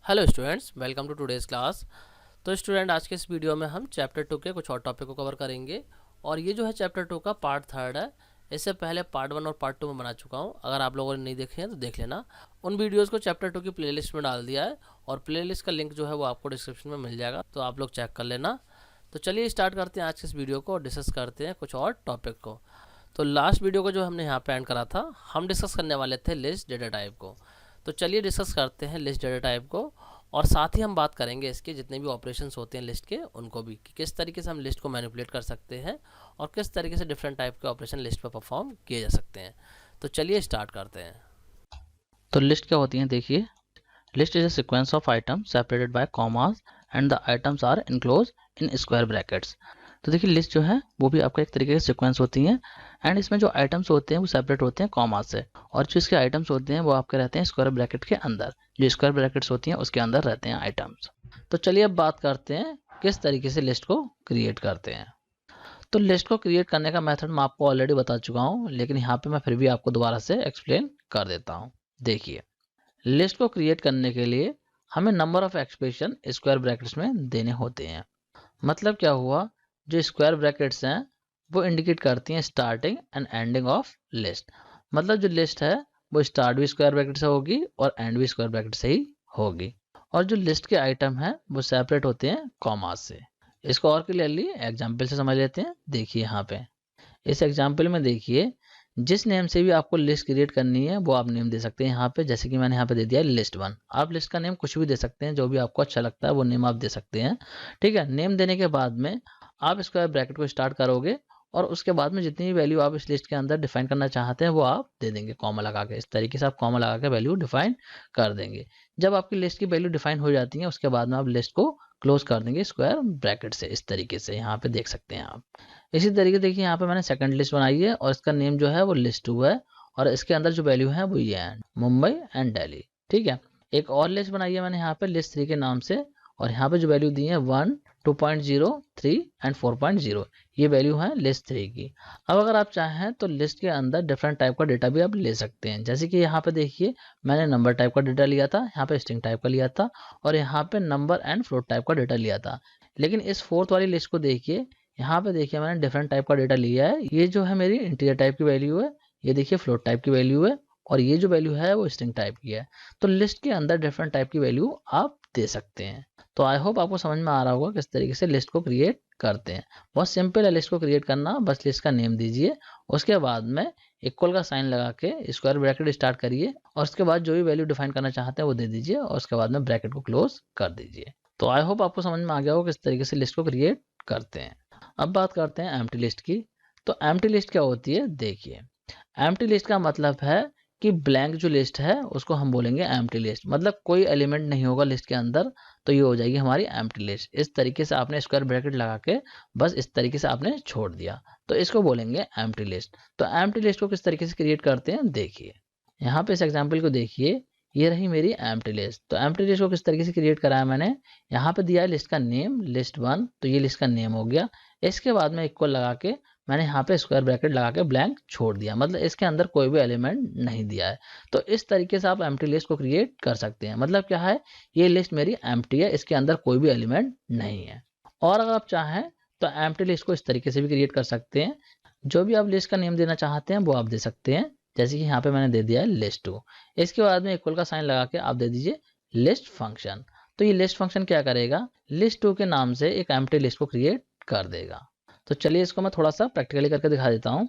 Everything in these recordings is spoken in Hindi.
Hello students, welcome to today's class. तो स्टूडेंट, आज के इस वीडियो में हम चैप्टर 2 के कुछ और टॉपिक को कवर करेंगे और ये जो है चैप्टर 2 का पार्ट 3 है। इससे पहले पार्ट 1 और पार्ट 2 में बना चुका हूँ। अगर आप लोगों ने नहीं देखे हैं तो देख लेना। उन वीडियोज़ को चैप्टर 2 की प्लेलिस्ट में डाल दिया है और प्लेलिस्ट का लिंक जो है वो आपको डिस्क्रिप्शन में मिल जाएगा, तो आप लोग चेक कर लेना। तो चलिए स्टार्ट करते हैं आज के इस वीडियो को और डिस्कस करते हैं कुछ और टॉपिक को। तो लास्ट वीडियो को जो हमने यहाँ पे एंड करा था, हम डिस्कस करने वाले थे लिस्ट डेटा टाइप को। तो चलिए डिस्कस करते हैं लिस्ट डेटा टाइप को और साथ ही हम बात करेंगे इसके जितने भी ऑपरेशंस होते हैं लिस्ट के, उनको भी कि किस तरीके से हम लिस्ट को मैनिपुलेट कर सकते हैं और किस तरीके से डिफरेंट टाइप के ऑपरेशन लिस्ट पर परफॉर्म किए जा सकते हैं। तो चलिए स्टार्ट करते हैं। तो लिस्ट क्या होती है, देखिए। List is a sequence of items separated by commas and the items are enclose in square brackets. तो देखिए लिस्ट जो है वो भी आपका एक तरीके की सीक्वेंस होती है एंड इसमें जो आइटम्स होते हैं वो सेपरेट होते हैं कॉमास से, और जो इसके आइटम्स होते हैं वो आपके रहते हैं स्क्वायर ब्रैकेट के अंदर। जो स्क्वायर ब्रैकेट्स होती हैं उसके अंदर रहते हैं आइटम्स। तो चलिए अब बात करते हैं किस तरीके से लिस्ट को क्रिएट करते हैं। तो लिस्ट को क्रिएट करने का मेथड मैं आपको ऑलरेडी बता चुका हूँ, लेकिन यहाँ पे मैं फिर भी आपको दोबारा से एक्सप्लेन कर देता हूँ। देखिए, लिस्ट को क्रिएट करने के लिए हमें number of expression square brackets में देने होते हैं। मतलब क्या हुआ, जो स्क्वायर ब्रैकेट्स हैं वो इंडिकेट करती हैं starting and ending of list. मतलब जो लिस्ट है वो स्टार्ट भी स्क्वायर ब्रैकेट से होगी और एंड भी स्क्वायर ब्रैकेट से ही होगी। और जो लिस्ट के आइटम हैं वो सेपरेट होते हैं कॉमास से। इसको और क्लियरली एग्जाम्पल से समझ लेते हैं। देखिए यहाँ पे इस एग्जाम्पल में देखिए, जिस नेम से भी आपको लिस्ट क्रिएट करनी है वो आप नेम दे सकते हैं यहाँ पे। जैसे कि मैंने यहाँ पे दे दिया है लिस्ट 1। आप लिस्ट का नेम कुछ भी दे सकते हैं, जो भी आपको अच्छा लगता है वो नेम आप दे सकते हैं। ठीक है, नेम देने के बाद में आप स्क्वायर ब्रैकेट को स्टार्ट करोगे और उसके बाद में जितनी भी वैल्यू आप इस लिस्ट के अंदर डिफाइन करना चाहते हैं वो आप दे देंगे कॉमा लगा के। इस तरीके से आप कॉमा लगा के वैल्यू डिफाइन कर देंगे। जब आपकी लिस्ट की वैल्यू डिफाइन हो जाती है उसके बाद में आप लिस्ट को क्लोज कर देंगे स्क्वायर ब्रैकेट से। इस तरीके से यहाँ पे देख सकते हैं आप। इसी तरीके देखिए यहाँ पे मैंने सेकंड लिस्ट बनाई है और इसका नेम जो है वो लिस्ट 2 है और इसके अंदर जो वैल्यू है वो ये है मुंबई एंड दिल्ली। ठीक है, एक और लिस्ट बनाई है मैंने यहाँ पे लिस्ट 3 के नाम से, और यहाँ पे जो वैल्यू दी है 1, 2.0, 3 एंड 4.0, ये वैल्यू है लिस्ट 3 की। अब अगर आप चाहें तो लिस्ट के अंदर डिफरेंट टाइप का डेटा भी आप ले सकते हैं। जैसे कि यहाँ पे देखिए मैंने नंबर टाइप का डेटा लिया था, यहाँ पे स्ट्रिंग टाइप का लिया था और यहाँ पे नंबर एंड फ्लोट टाइप का डेटा लिया था। लेकिन इस फोर्थ वाली लिस्ट को देखिए, यहाँ पे देखिए मैंने डिफरेंट टाइप का डेटा लिया है। ये जो है मेरी इंटीजर टाइप की वैल्यू है, ये देखिए फ्लोट टाइप की वैल्यू है और ये जो वैल्यू है वो स्ट्रिंग टाइप की है। तो लिस्ट के अंदर डिफरेंट टाइप की वैल्यू आप दे सकते हैं। तो आई होप आपको समझ में आ रहा होगा किस तरीके से लिस्ट को क्रिएट करते हैं। बहुत सिंपल है लिस्ट को क्रिएट करना, बस लिस्ट का नेम दीजिए, उसके बाद में इक्वल का साइन लगा के स्क्वायर ब्रैकेट स्टार्ट करिए और उसके बाद जो भी वैल्यू डिफाइन करना चाहते हैं वो दे दीजिए और उसके बाद में ब्रैकेट को क्लोज कर दीजिए। तो आई होप आपको समझ में आ गया होगा किस तरीके से लिस्ट को क्रिएट करते हैं। अब बात करते हैं एम्प्टी लिस्ट की। तो एम्प्टी लिस्ट क्या होती है, देखिए। एम्प्टी लिस्ट का मतलब है कि ब्लैंक जो लिस्ट है उसको हम बोलेंगे एम्प्टी लिस्ट। मतलब कोई एलिमेंट नहीं होगा लिस्ट के अंदर, तो ये हो जाएगी हमारी एम्प्टी लिस्ट। इस तरीके से आपने स्क्वायर ब्रैकेट लगा के बस इस तरीके से आपने छोड़ दिया, तो इसको बोलेंगे एम्प्टी लिस्ट। तो एम्प्टी लिस्ट को किस तरीके से क्रिएट करते हैं, देखिए यहाँ पे इस एग्जाम्पल को देखिए, ये रही मेरी एम्प्टी लिस्ट। तो एम्प्टी लिस्ट को किस तरीके से क्रिएट करा है मैंने, यहाँ पे दिया है लिस्ट का नेम लिस्ट 1, तो ये लिस्ट का नेम हो गया। इसके बाद में इक्वल लगा के मैंने यहाँ पे स्क्वायर ब्रैकेट लगा के ब्लैंक छोड़ दिया, मतलब इसके अंदर कोई भी एलिमेंट नहीं दिया है। तो इस तरीके से आप एम्प्टी लिस्ट को क्रिएट कर सकते हैं। मतलब क्या है, ये लिस्ट मेरी एम्प्टी है, इसके अंदर कोई भी एलिमेंट नहीं है। और अगर आप चाहें तो एम्प्टी लिस्ट को इस तरीके से भी क्रिएट कर सकते हैं। जो भी आप लिस्ट का नेम देना चाहते हैं वो आप दे सकते हैं। जैसे कि यहाँ पे मैंने दे दिया है लिस्ट 2। इसके बाद में इक्वल का साइन लगा के आप दे दीजिए लिस्ट फंक्शन। तो ये लिस्ट फंक्शन क्या करेगा, लिस्ट 2 के नाम से एक एम्प्टी लिस्ट को क्रिएट कर देगा। तो चलिए इसको मैं थोड़ा सा प्रैक्टिकली करके दिखा देता हूँ।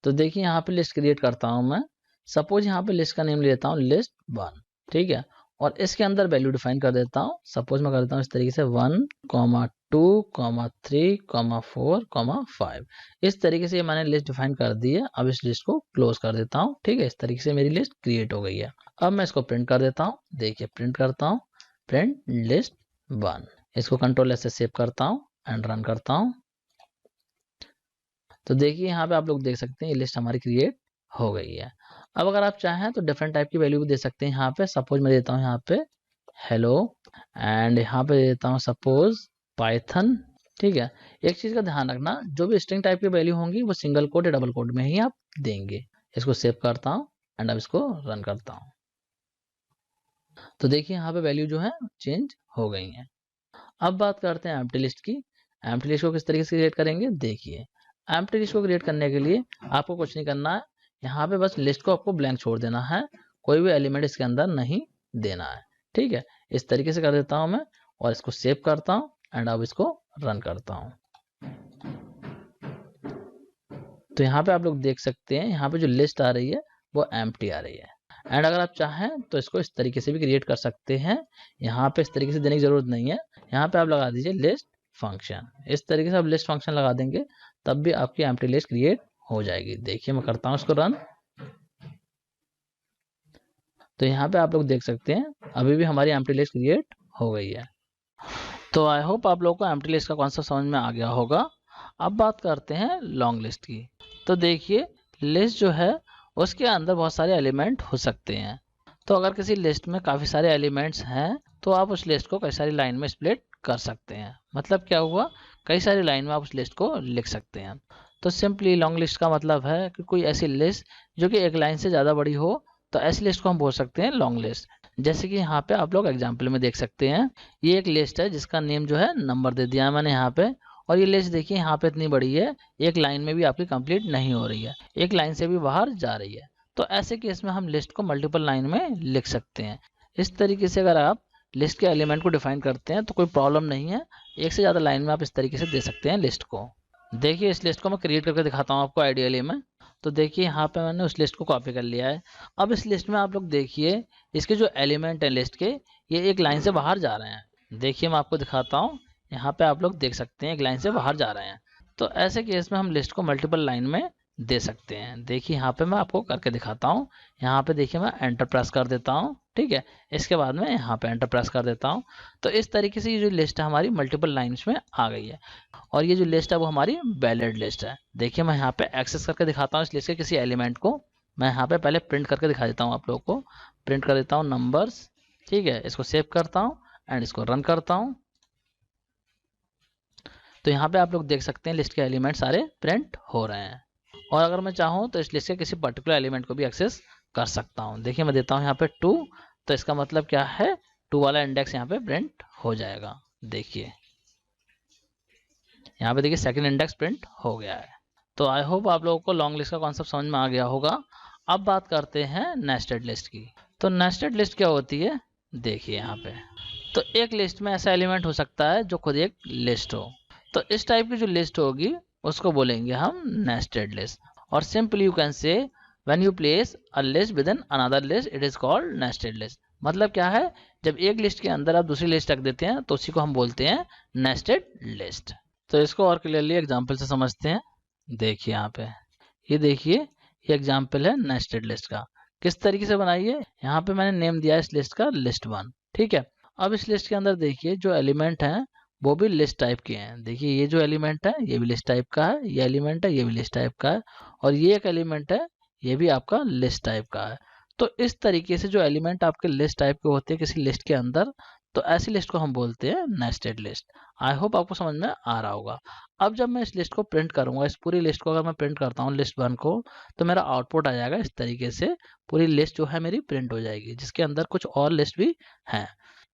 तो देखिए यहाँ पे लिस्ट क्रिएट करता हूँ मैं। सपोज यहाँ पे लिस्ट का नेम ले लेता हूँ लिस्ट 1। ठीक है, और इसके अंदर वैल्यू डिफाइन कर देता हूँ। सपोज मैं कर देता हूँ इस तरीके से 1, 2, 3, 4, 5। इस तरीके से मैंने लिस्ट डिफाइन कर दी है। अब इस लिस्ट को क्लोज कर देता हूँ। ठीक है, इस तरीके से मेरी लिस्ट क्रिएट हो गई है। अब मैं इसको प्रिंट कर देता हूँ। देखिए प्रिंट करता हूँ, प्रिंट लिस्ट 1। इसको कंट्रोल S से सेव करता हूँ एंड रन करता हूँ। तो देखिए यहाँ पे आप लोग देख सकते हैं ये लिस्ट हमारी क्रिएट हो गई है। अब अगर आप चाहें तो डिफरेंट टाइप की वैल्यू भी दे सकते हैं। यहाँ पे सपोज मैं देता हूँ यहाँ पे हेलो एंड यहाँ पे देता हूँ सपोज पाइथन। ठीक है, एक चीज का ध्यान रखना, जो भी स्ट्रिंग टाइप की वैल्यू होंगी वो सिंगल कोट या डबल कोट में ही आप देंगे। इसको सेव करता हूँ एंड अब इसको रन करता हूँ। तो देखिए यहाँ पे वैल्यू जो है चेंज हो गई है। अब बात करते हैं एम्प्टी लिस्ट की। एम्प्टी लिस्ट को किस तरीके से क्रिएट करेंगे, देखिए एम्प्टी लिस्ट को क्रिएट करने के लिए आपको कुछ नहीं करना है, यहाँ पे बस लिस्ट को आपको ब्लैंक छोड़ देना है, कोई भी एलिमेंट इसके अंदर नहीं देना है। ठीक है, इस तरीके से कर देता हूँ मैं और इसको सेव करता हूँ एंड अब इसको रन करता हूँ। तो यहाँ पे आप लोग देख सकते हैं यहाँ पे जो लिस्ट आ रही है वो एम्प्टी आ रही है। एंड अगर आप चाहें तो इसको इस तरीके से भी क्रिएट कर सकते हैं, यहाँ पे इस तरीके से देने की जरूरत नहीं है, यहाँ पे आप लगा दीजिए लिस्ट फंक्शन। इस तरीके से आप लिस्ट फंक्शन लगा देंगे तब भी आपकी एम्प्टी लिस्ट क्रिएट हो जाएगी। देखिए मैं करता हूँ इसको रन, तो यहाँ पे आप लोग देख सकते हैं अभी भी हमारी एम्प्टी लिस्ट क्रिएट हो गई है। तो आई होप आप लोगों को एम्प्टी लिस्ट का कॉन्सेप्ट समझ में आ गया होगा। अब बात करते हैं लॉन्ग लिस्ट की। तो देखिए लिस्ट जो है उसके अंदर बहुत सारे एलिमेंट हो सकते हैं। तो अगर किसी लिस्ट में काफ़ी सारे एलिमेंट्स हैं तो आप उस लिस्ट को कई सारी लाइन में स्प्लिट कर सकते हैं। मतलब क्या हुआ, कई सारी लाइन में आप उस लिस्ट को लिख सकते हैं। तो सिंपली लॉन्ग लिस्ट का मतलब है कि कोई ऐसी लिस्ट जो कि एक लाइन से ज़्यादा बड़ी हो, तो ऐसी लिस्ट को हम बोल सकते हैं लॉन्ग लिस्ट। जैसे कि यहाँ पे आप लोग एग्जाम्पल में देख सकते हैं, ये एक लिस्ट है जिसका नेम जो है नंबर दे दिया है मैंने यहाँ पे। और ये लिस्ट देखिए यहाँ पे इतनी बड़ी है, एक लाइन में भी आपकी कंप्लीट नहीं हो रही है, एक लाइन से भी बाहर जा रही है। तो ऐसे केस में हम लिस्ट को मल्टीपल लाइन में लिख सकते हैं। इस तरीके से अगर आप लिस्ट के एलिमेंट को डिफाइन करते हैं तो कोई प्रॉब्लम नहीं है, एक से ज़्यादा लाइन में आप इस तरीके से दे सकते हैं लिस्ट को। देखिए इस लिस्ट को मैं क्रिएट करके दिखाता हूँ आपको आइडियली में। तो देखिए यहाँ पे मैंने उस लिस्ट को कॉपी कर लिया है। अब इस लिस्ट में आप लोग देखिए इसके जो एलिमेंट है लिस्ट के, ये एक लाइन से बाहर जा रहे हैं। देखिए मैं आपको दिखाता हूँ, यहाँ पे आप लोग देख सकते हैं एक लाइन से बाहर जा रहे हैं। तो ऐसे केस में हम लिस्ट को मल्टीपल लाइन में दे सकते हैं। देखिए यहाँ पे मैं आपको करके दिखाता हूँ। यहाँ पे देखिए मैं एंटर प्रेस कर देता हूँ, ठीक है, इसके बाद में यहाँ पे एंटर प्रेस कर देता हूँ। तो इस तरीके से ये जो लिस्ट है हमारी मल्टीपल लाइन्स में आ गई है और ये जो लिस्ट है वो हमारी वैलिड लिस्ट है। देखिए मैं यहाँ पे एक्सेस करके दिखाता हूँ इस लिस्ट के किसी एलिमेंट को। मैं यहाँ पे पहले प्रिंट करके दिखा देता हूँ आप लोगों को। प्रिंट कर देता हूँ नंबर्स, ठीक है, इसको सेव करता हूँ एंड इसको रन करता हूँ। तो यहाँ पे आप लोग देख सकते हैं लिस्ट के एलिमेंट सारे प्रिंट हो रहे हैं। और अगर मैं चाहूँ तो इस लिस्ट के किसी पर्टिकुलर एलिमेंट को भी एक्सेस कर सकता हूँ। देखिए मैं देता हूँ यहाँ पे 2, तो इसका मतलब क्या है, 2 वाला इंडेक्स यहाँ पे प्रिंट हो जाएगा। देखिए यहाँ पे देखिए सेकंड इंडेक्स प्रिंट हो गया है। तो आई होप आप लोगों को लॉन्ग लिस्ट का कॉन्सेप्ट समझ में आ गया होगा। अब बात करते हैं नेस्टेड लिस्ट की। तो नेस्टेड लिस्ट क्या होती है, देखिए यहाँ पे। तो एक लिस्ट में ऐसा एलिमेंट हो सकता है जो खुद एक लिस्ट हो। तो इस टाइप की जो लिस्ट होगी उसको बोलेंगे हम नेस्टेड लिस्ट। और simply you can say when you place a list with in another list it is called nested list. मतलब क्या है, जब एक लिस्ट के अंदर आप दूसरी लिस्ट रख देते हैं तो उसी को हम बोलते हैं नेस्टेड लिस्ट। तो इसको और क्लियरली एग्जांपल से समझते हैं। देखिए यहाँ पे, ये देखिए ये एग्जांपल है नेस्टेड लिस्ट का। किस तरीके से बनाई है, यहाँ पे मैंने नेम दिया है इस लिस्ट का लिस्ट 1, ठीक है। अब इस लिस्ट के अंदर देखिए जो एलिमेंट हैं वो भी लिस्ट टाइप के हैं। देखिए ये जो एलिमेंट है ये भी लिस्ट टाइप का है, ये एलिमेंट है ये भी लिस्ट टाइप का है, और ये एक एलिमेंट है ये भी आपका लिस्ट टाइप का है। तो इस तरीके से जो एलिमेंट आपके लिस्ट टाइप के होते हैं किसी लिस्ट के अंदर, तो ऐसी लिस्ट को हम बोलते हैं नेस्टेड लिस्ट। आई होप आपको समझ में आ रहा होगा। अब जब मैं इस लिस्ट को प्रिंट करूंगा, इस पूरी लिस्ट को अगर मैं प्रिंट करता हूँ लिस्ट 1 को, तो मेरा आउटपुट आ जाएगा इस तरीके से। पूरी लिस्ट जो है मेरी प्रिंट हो जाएगी जिसके अंदर कुछ और लिस्ट भी हैं।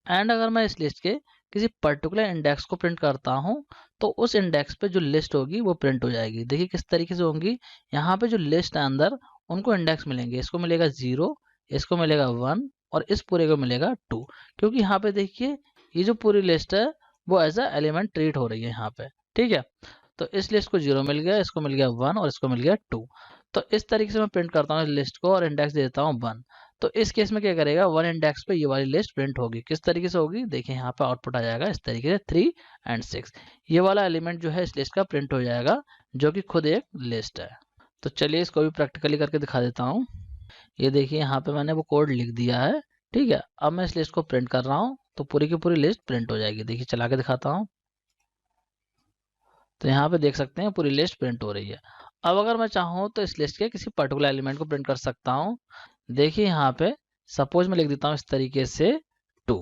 एंड अगर मैं इस लिस्ट के किसी पर्टिकुलर इंडेक्स को प्रिंट करता हूँ तो उस इंडेक्स पे जो लिस्ट होगी वो प्रिंट हो जाएगी। देखिए किस तरीके से होंगी, यहाँ पे जो लिस्ट है अंदर उनको इंडेक्स मिलेंगे, इसको मिलेगा 0, इसको मिलेगा 1 और इस पूरे को मिलेगा 2। क्योंकि यहाँ पे देखिए ये जो पूरी लिस्ट है वो एज अ एलिमेंट ट्रीट हो रही है यहाँ पे, ठीक है। तो इस लिस्ट को 0 मिल गया, इसको मिल गया 1 और इसको मिल गया 2। तो इस तरीके से मैं प्रिंट करता हूँ इस लिस्ट को और इंडेक्स दे देता हूँ 1। तो इस केस में क्या करेगा, 1 इंडेक्स पे ये वाली लिस्ट प्रिंट होगी। किस तरीके से होगी, देखिए यहाँ पे आउटपुट आ जाएगा इस तरीके से 3 और 6। ये वाला एलिमेंट जो है इस लिस्ट का प्रिंट हो जाएगा जो कि खुद एक लिस्ट है। तो चलिए इसको भी प्रैक्टिकली करके दिखा देता हूँ। ये देखिए यहाँ पे मैंने वो कोड लिख दिया है, ठीक है। अब मैं इस लिस्ट को प्रिंट कर रहा हूँ तो पूरी की पूरी लिस्ट प्रिंट हो जाएगी। देखिए चला के दिखाता हूँ, तो यहाँ पे देख सकते हैं पूरी लिस्ट प्रिंट हो रही है। अब अगर मैं चाहूँ तो इस लिस्ट के किसी पर्टिकुलर एलिमेंट को प्रिंट कर सकता हूँ। देखिए यहाँ पे सपोज मैं लिख देता हूँ इस तरीके से 2,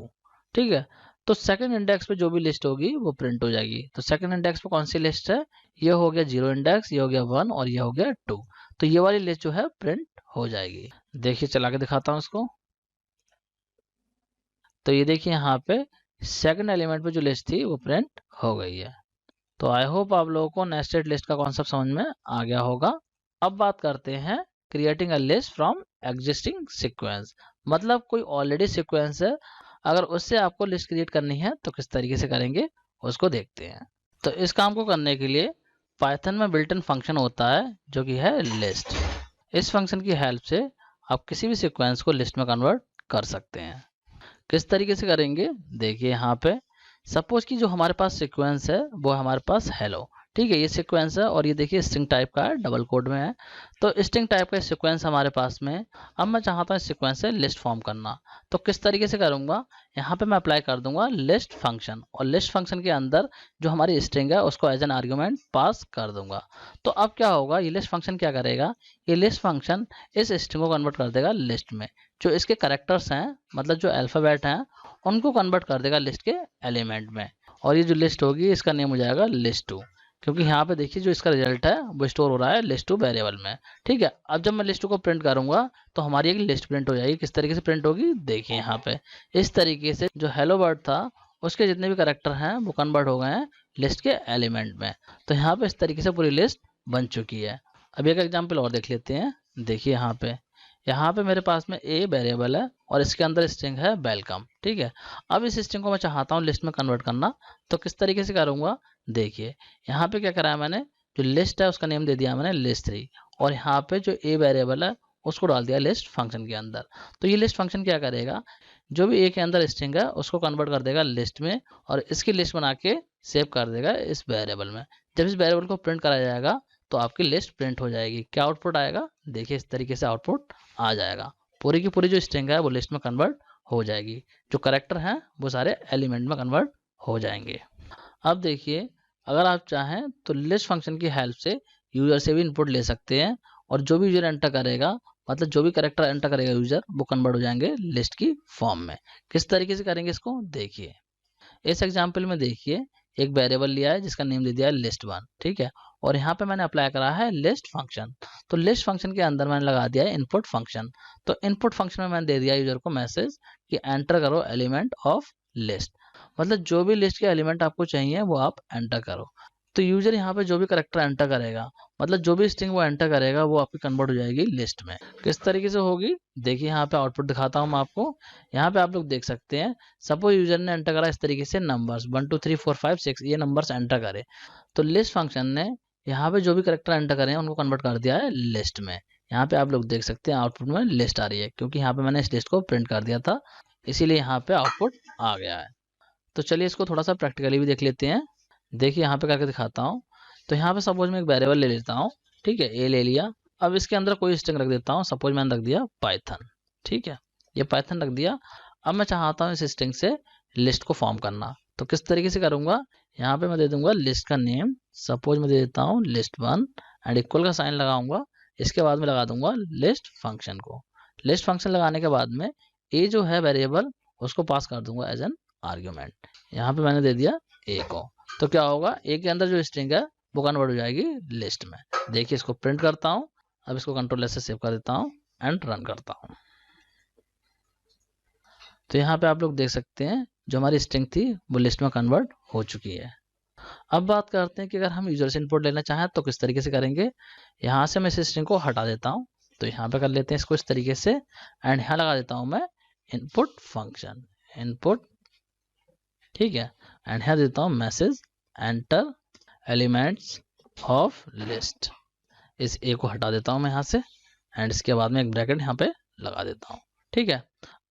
ठीक है। तो सेकंड इंडेक्स पे जो भी लिस्ट होगी वो प्रिंट हो जाएगी। तो सेकंड इंडेक्स पे कौन सी लिस्ट है, ये हो गया 0 इंडेक्स, ये हो गया 1 और ये हो गया 2। तो ये वाली लिस्ट जो है प्रिंट हो जाएगी। देखिए चला के दिखाता हूँ इसको। तो ये देखिए यहाँ पे सेकंड एलिमेंट पे जो लिस्ट थी वो प्रिंट हो गई है। तो आई होप आप लोगों को नेस्टेड लिस्ट का कॉन्सेप्ट समझ में आ गया होगा। अब बात करते हैं creating a list from existing sequence. मतलब कोई ऑलरेडी सीक्वेंस है, अगर उससे आपको लिस्ट क्रिएट करनी है तो किस तरीके से करेंगे उसको देखते हैं। तो इस काम को करने के लिए पाइथन में बिल्ट इन फंक्शन होता है जो कि है लिस्ट। इस फंक्शन की हेल्प से आप किसी भी सीक्वेंस को लिस्ट में कन्वर्ट कर सकते हैं। किस तरीके से करेंगे देखिए यहाँ पे। सपोज कि जो हमारे पास सीक्वेंस है वो हमारे पास हेलो, ठीक है, ये सीक्वेंस है और ये देखिए स्ट्रिंग टाइप का है, डबल कोड में है। तो स्ट्रिंग टाइप का सीक्वेंस हमारे पास में है। अब मैं चाहता हूँ इस सीक्वेंस से लिस्ट फॉर्म करना, तो किस तरीके से करूँगा, यहाँ पे मैं अप्लाई कर दूंगा लिस्ट फंक्शन, और लिस्ट फंक्शन के अंदर जो हमारी स्ट्रिंग है उसको एज एन आर्ग्यूमेंट पास कर दूंगा। तो अब क्या होगा, ये लिस्ट फंक्शन क्या करेगा, ये लिस्ट फंक्शन इस स्ट्रिंग को कन्वर्ट कर देगा लिस्ट में। जो इसके कैरेक्टर्स हैं, मतलब जो अल्फ़ाबेट हैं, उनको कन्वर्ट कर देगा लिस्ट के एलिमेंट में। और ये जो लिस्ट होगी इसका नेम हो जाएगा list2, क्योंकि यहाँ पे देखिए जो इसका रिजल्ट है वो स्टोर हो रहा है list2 वेरिएबल में। ठीक है, अब जब मैं list2 को प्रिंट करूंगा तो हमारी एक लिस्ट प्रिंट हो जाएगी। किस तरीके से प्रिंट होगी देखिए यहाँ पे, इस तरीके से जो हेलो वर्ड था उसके जितने भी कैरेक्टर हैं वो कन्वर्ट हो गए हैं लिस्ट के एलिमेंट में। तो यहाँ पे इस तरीके से पूरी लिस्ट बन चुकी है। अब एक एग्जाम्पल और देख लेते हैं। देखिए यहाँ पे मेरे पास में ए वेरिएबल है और इसके अंदर स्ट्रिंग है वेलकम। ठीक है, अब इस स्ट्रिंग को मैं चाहता हूँ लिस्ट में कन्वर्ट करना, तो किस तरीके से करूँगा देखिए। यहाँ पे क्या करा है मैंने, जो लिस्ट है उसका नेम दे दिया मैंने list3, और यहाँ पे जो ए वेरिएबल है उसको डाल दिया लिस्ट फंक्शन के अंदर। तो ये लिस्ट फंक्शन क्या करेगा, जो भी ए के अंदर स्ट्रिंग है उसको कन्वर्ट कर देगा लिस्ट में, और इसकी लिस्ट बना के सेव कर देगा इस वेरिएबल में। जब इस वेरिएबल को प्रिंट करा जाएगा तो आपकी लिस्ट प्रिंट हो जाएगी। क्या आउटपुट आएगा देखिए, इस तरीके से आउटपुट आ जाएगा। पूरी की पूरी जो स्ट्रिंग है वो लिस्ट में कन्वर्ट हो जाएगी, जो करेक्टर हैं वो सारे एलिमेंट में कन्वर्ट हो जाएंगे। अब देखिए, अगर आप चाहें तो लिस्ट फंक्शन की हेल्प से यूजर से भी इनपुट ले सकते हैं, और जो भी यूजर एंटर करेगा, मतलब जो भी करेक्टर एंटर करेगा यूजर, वो कन्वर्ट हो जाएंगे लिस्ट की फॉर्म में। किस तरीके से करेंगे इसको देखिए। इस एग्जाम्पल में देखिए, एक वेरिएबल लिया है जिसका नेम दे दिया है list1। ठीक है, और यहाँ पे मैंने अप्लाई करा है लिस्ट फंक्शन। तो लिस्ट फंक्शन के अंदर मैंने लगा दिया है इनपुट फंक्शन। तो इनपुट फंक्शन में मैंने दे दिया यूजर को मैसेज कि एंटर करो एलिमेंट ऑफ लिस्ट, मतलब जो भी लिस्ट के एलिमेंट आपको चाहिए वो आप एंटर करो। तो यूजर यहाँ पे जो भी करेक्टर एंटर करेगा, मतलब जो भी स्ट्रिंग वो एंटर करेगा, वो आपकी कन्वर्ट हो जाएगी लिस्ट में। किस तरीके से होगी देखिए, यहाँ पे आउटपुट दिखाता हूँ मैं आपको। यहाँ पे आप लोग देख सकते हैं, सपोज यूजर ने एंटर करा इस तरीके से नंबर्स 1 2 3 4 5 6, ये नंबर्स एंटर करे। तो लिस्ट फंक्शन ने यहाँ पे जो भी करेक्टर एंटर करे हैं उनको कन्वर्ट कर दिया है लिस्ट में। यहाँ पे आप लोग देख सकते हैं आउटपुट में लिस्ट आ रही है, क्योंकि यहाँ पे मैंने इस लिस्ट को प्रिंट कर दिया था, इसीलिए यहाँ पे आउटपुट आ गया है। तो चलिए इसको थोड़ा सा प्रैक्टिकली भी देख लेते हैं। देखिए यहाँ पे करके दिखाता हूँ। तो यहाँ पे सपोज मैं एक वेरिएबल ले लेता हूँ। ठीक है, ए ले लिया। अब इसके अंदर कोई स्ट्रिंग रख देता हूँ, सपोज मैंने रख दिया पाइथन। ठीक है, ये पाइथन रख दिया। अब मैं चाहता हूँ इस स्ट्रिंग से लिस्ट को फॉर्म करना, तो किस तरीके से करूँगा, यहाँ पे मैं दे दूंगा लिस्ट का नेम, सपोज मैं दे देता हूँ list1, एंड इक्वल का साइन लगाऊंगा। इसके बाद में लगा दूंगा लिस्ट फंक्शन को। लिस्ट फंक्शन लगाने के बाद में ए जो है वेरिएबल उसको पास कर दूंगा एज एन आर्ग्यूमेंट। यहाँ पे मैंने दे दिया ए को। तो क्या होगा, ए के अंदर जो स्ट्रिंग है वो कन्वर्ट हो जाएगी लिस्ट में। देखिए इसको प्रिंट करता हूँ। अब इसको कंट्रोल एस से सेव कर देता हूँ एंड रन करता हूँ। तो यहाँ पे आप लोग देख सकते हैं जो हमारी स्ट्रिंग थी वो लिस्ट में कन्वर्ट हो चुकी है। अब बात करते हैं कि अगर हम यूजर से इनपुट लेना चाहें तो किस तरीके से करेंगे। यहाँ से मैं इस स्ट्रिंग को हटा देता हूँ, तो यहाँ पे कर लेते हैं इसको इस तरीके से, एंड यहाँ लगा देता हूँ मैं इनपुट फंक्शन, इनपुट। ठीक है, एंड यहाँ देता हूँ message enter elements of list. इस ए को हटा देता हूँ मैं यहाँ से, एंड इसके बाद में एक ब्रैकेट यहाँ पे लगा देता हूँ। ठीक है,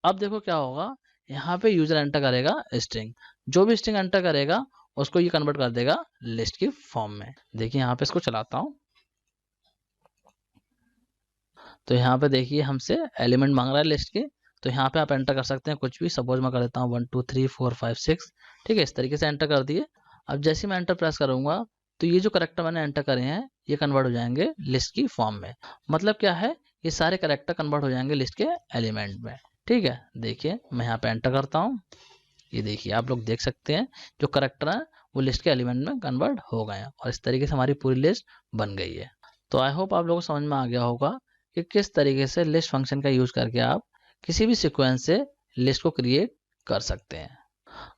अब देखो क्या होगा, यहाँ पे यूजर एंटर करेगा स्ट्रिंग, जो भी स्ट्रिंग एंटर करेगा उसको ये कन्वर्ट कर देगा लिस्ट की फॉर्म में। देखिए यहाँ पे इसको चलाता हूँ, तो यहाँ पे देखिए हमसे एलिमेंट मांग रहा है लिस्ट के। तो यहाँ पे आप एंटर कर सकते हैं कुछ भी, सपोज मैं कर देता हूँ 1 2 3 4 5 6। ठीक है, इस तरीके से एंटर कर दिए। अब जैसे मैं एंटर प्रेस करूंगा तो ये जो करेक्टर मैंने एंटर करे हैं ये कन्वर्ट हो जाएंगे लिस्ट की फॉर्म में। मतलब क्या है, ये सारे करेक्टर कन्वर्ट हो जाएंगे लिस्ट के एलिमेंट में। ठीक है, देखिए मैं यहाँ पे एंटर करता हूँ, ये देखिए आप लोग देख सकते हैं जो करेक्टर है वो लिस्ट के एलिमेंट में कन्वर्ट हो गए हैं, और इस तरीके से हमारी पूरी लिस्ट बन गई है। तो आई होप आप लोगों को समझ में आ गया होगा कि किस तरीके से लिस्ट फंक्शन का यूज करके आप किसी भी सीक्वेंस से लिस्ट को क्रिएट कर सकते हैं।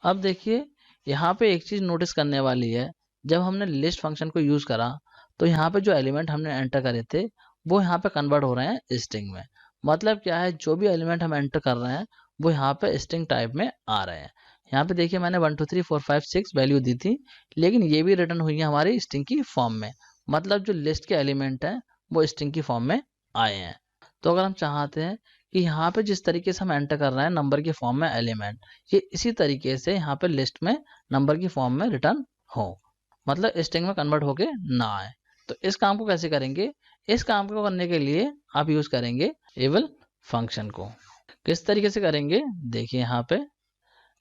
अब देखिए यहाँ पे एक चीज़ नोटिस करने वाली है, जब हमने लिस्ट फंक्शन को यूज़ करा तो यहाँ पे जो एलिमेंट हमने एंटर करे थे वो यहाँ पे कन्वर्ट हो रहे हैं स्ट्रिंग में। मतलब क्या है, जो भी एलिमेंट हम एंटर कर रहे हैं वो यहाँ पे स्ट्रिंग टाइप में आ रहे हैं। यहाँ पे देखिए मैंने 1 2 3 4 5 6 वैल्यू दी थी, लेकिन ये भी रिटर्न हुई है हमारी स्ट्रिंग की फॉर्म में। मतलब जो लिस्ट के एलिमेंट हैं वो स्ट्रिंग की फॉर्म में आए हैं। तो अगर हम चाहते हैं कि यहाँ पे जिस तरीके से हम एंटर कर रहे हैं नंबर की फॉर्म में एलिमेंट, ये इसी तरीके से यहाँ पे लिस्ट में नंबर की फॉर्म में रिटर्न हो, मतलब स्ट्रिंग में कन्वर्ट होके ना आए, तो इस काम को कैसे करेंगे? इस काम को करने के लिए आप यूज करेंगे एबल फंक्शन को। किस तरीके से करेंगे देखिए, यहाँ पे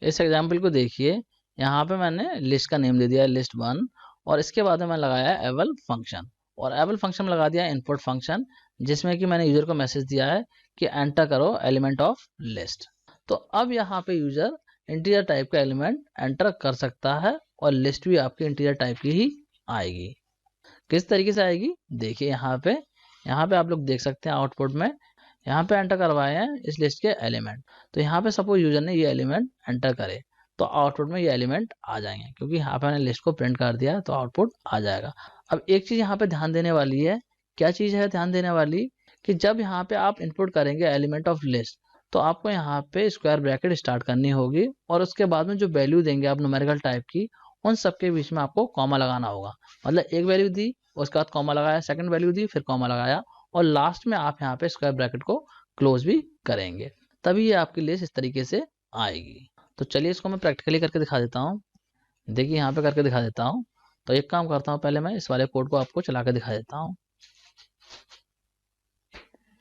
इस एग्जाम्पल को देखिए। यहाँ पे मैंने लिस्ट का नेम दे दिया लिस्ट 1 और इसके बाद में मैंने लगाया एबल फंक्शन, और एबल फंक्शन में लगा दिया इनपुट फंक्शन, जिसमें कि मैंने यूजर को मैसेज दिया है कि एंटर करो एलिमेंट ऑफ लिस्ट। तो अब यहाँ पे यूजर इंटीजर टाइप का एलिमेंट एंटर कर सकता है और लिस्ट भी आपकी इंटीजर टाइप की ही आएगी। किस तरीके से आएगी देखिए, यहाँ पे आप लोग देख सकते हैं आउटपुट में यहाँ पे एंटर करवाए हैं इस लिस्ट के एलिमेंट। तो यहाँ पे सपोज यूजर ने ये एलिमेंट एंटर करे तो आउटपुट में ये एलिमेंट आ जाएंगे, क्योंकि यहाँ पे मैंने लिस्ट को प्रिंट कर दिया तो आउटपुट आ जाएगा। अब एक चीज यहाँ पे ध्यान देने वाली है, क्या चीज है ध्यान देने वाली, कि जब यहाँ पे आप इनपुट करेंगे एलिमेंट ऑफ लिस्ट तो आपको यहाँ पे स्क्वायर ब्रैकेट स्टार्ट करनी होगी, और उसके बाद में जो वैल्यू देंगे आप न्यूमेरिकल टाइप की, उन सबके बीच में आपको कॉमा लगाना होगा। मतलब एक वैल्यू दी उसके बाद कॉमा लगाया, सेकंड वैल्यू दी फिर कॉमा लगाया, और लास्ट में आप यहाँ पे स्क्वायर ब्रैकेट को क्लोज भी करेंगे, तभी ये आपकी लिस्ट इस तरीके से आएगी। तो चलिए इसको मैं प्रैक्टिकली करके दिखा देता हूँ। देखिए यहाँ पे करके दिखा देता हूँ। तो एक काम करता हूँ, पहले मैं इस वाले कोड को आपको चला के दिखा देता हूँ।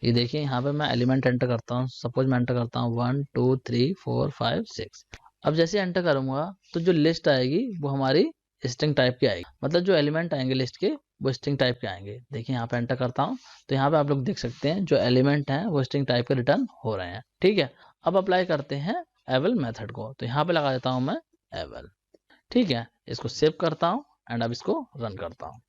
ये देखिए यहाँ पे मैं एलिमेंट एंटर करता हूँ, सपोज मैं एंटर करता हूँ 1 2 3 4 5 6। अब जैसे एंटर करूंगा तो जो लिस्ट आएगी वो हमारी स्ट्रिंग टाइप की आएगी, मतलब जो एलिमेंट आएंगे लिस्ट के वो स्ट्रिंग टाइप के आएंगे। देखिए यहाँ पे एंटर करता हूँ तो यहाँ पे आप लोग देख सकते हैं जो एलिमेंट हैं वो स्ट्रिंग टाइप के रिटर्न हो रहे हैं। ठीक है, अब अप्लाई करते हैं एबल मेथड को। तो यहाँ पे लगा देता हूँ मैं एबल। ठीक है, इसको सेव करता हूँ एंड अब इसको रन करता हूँ।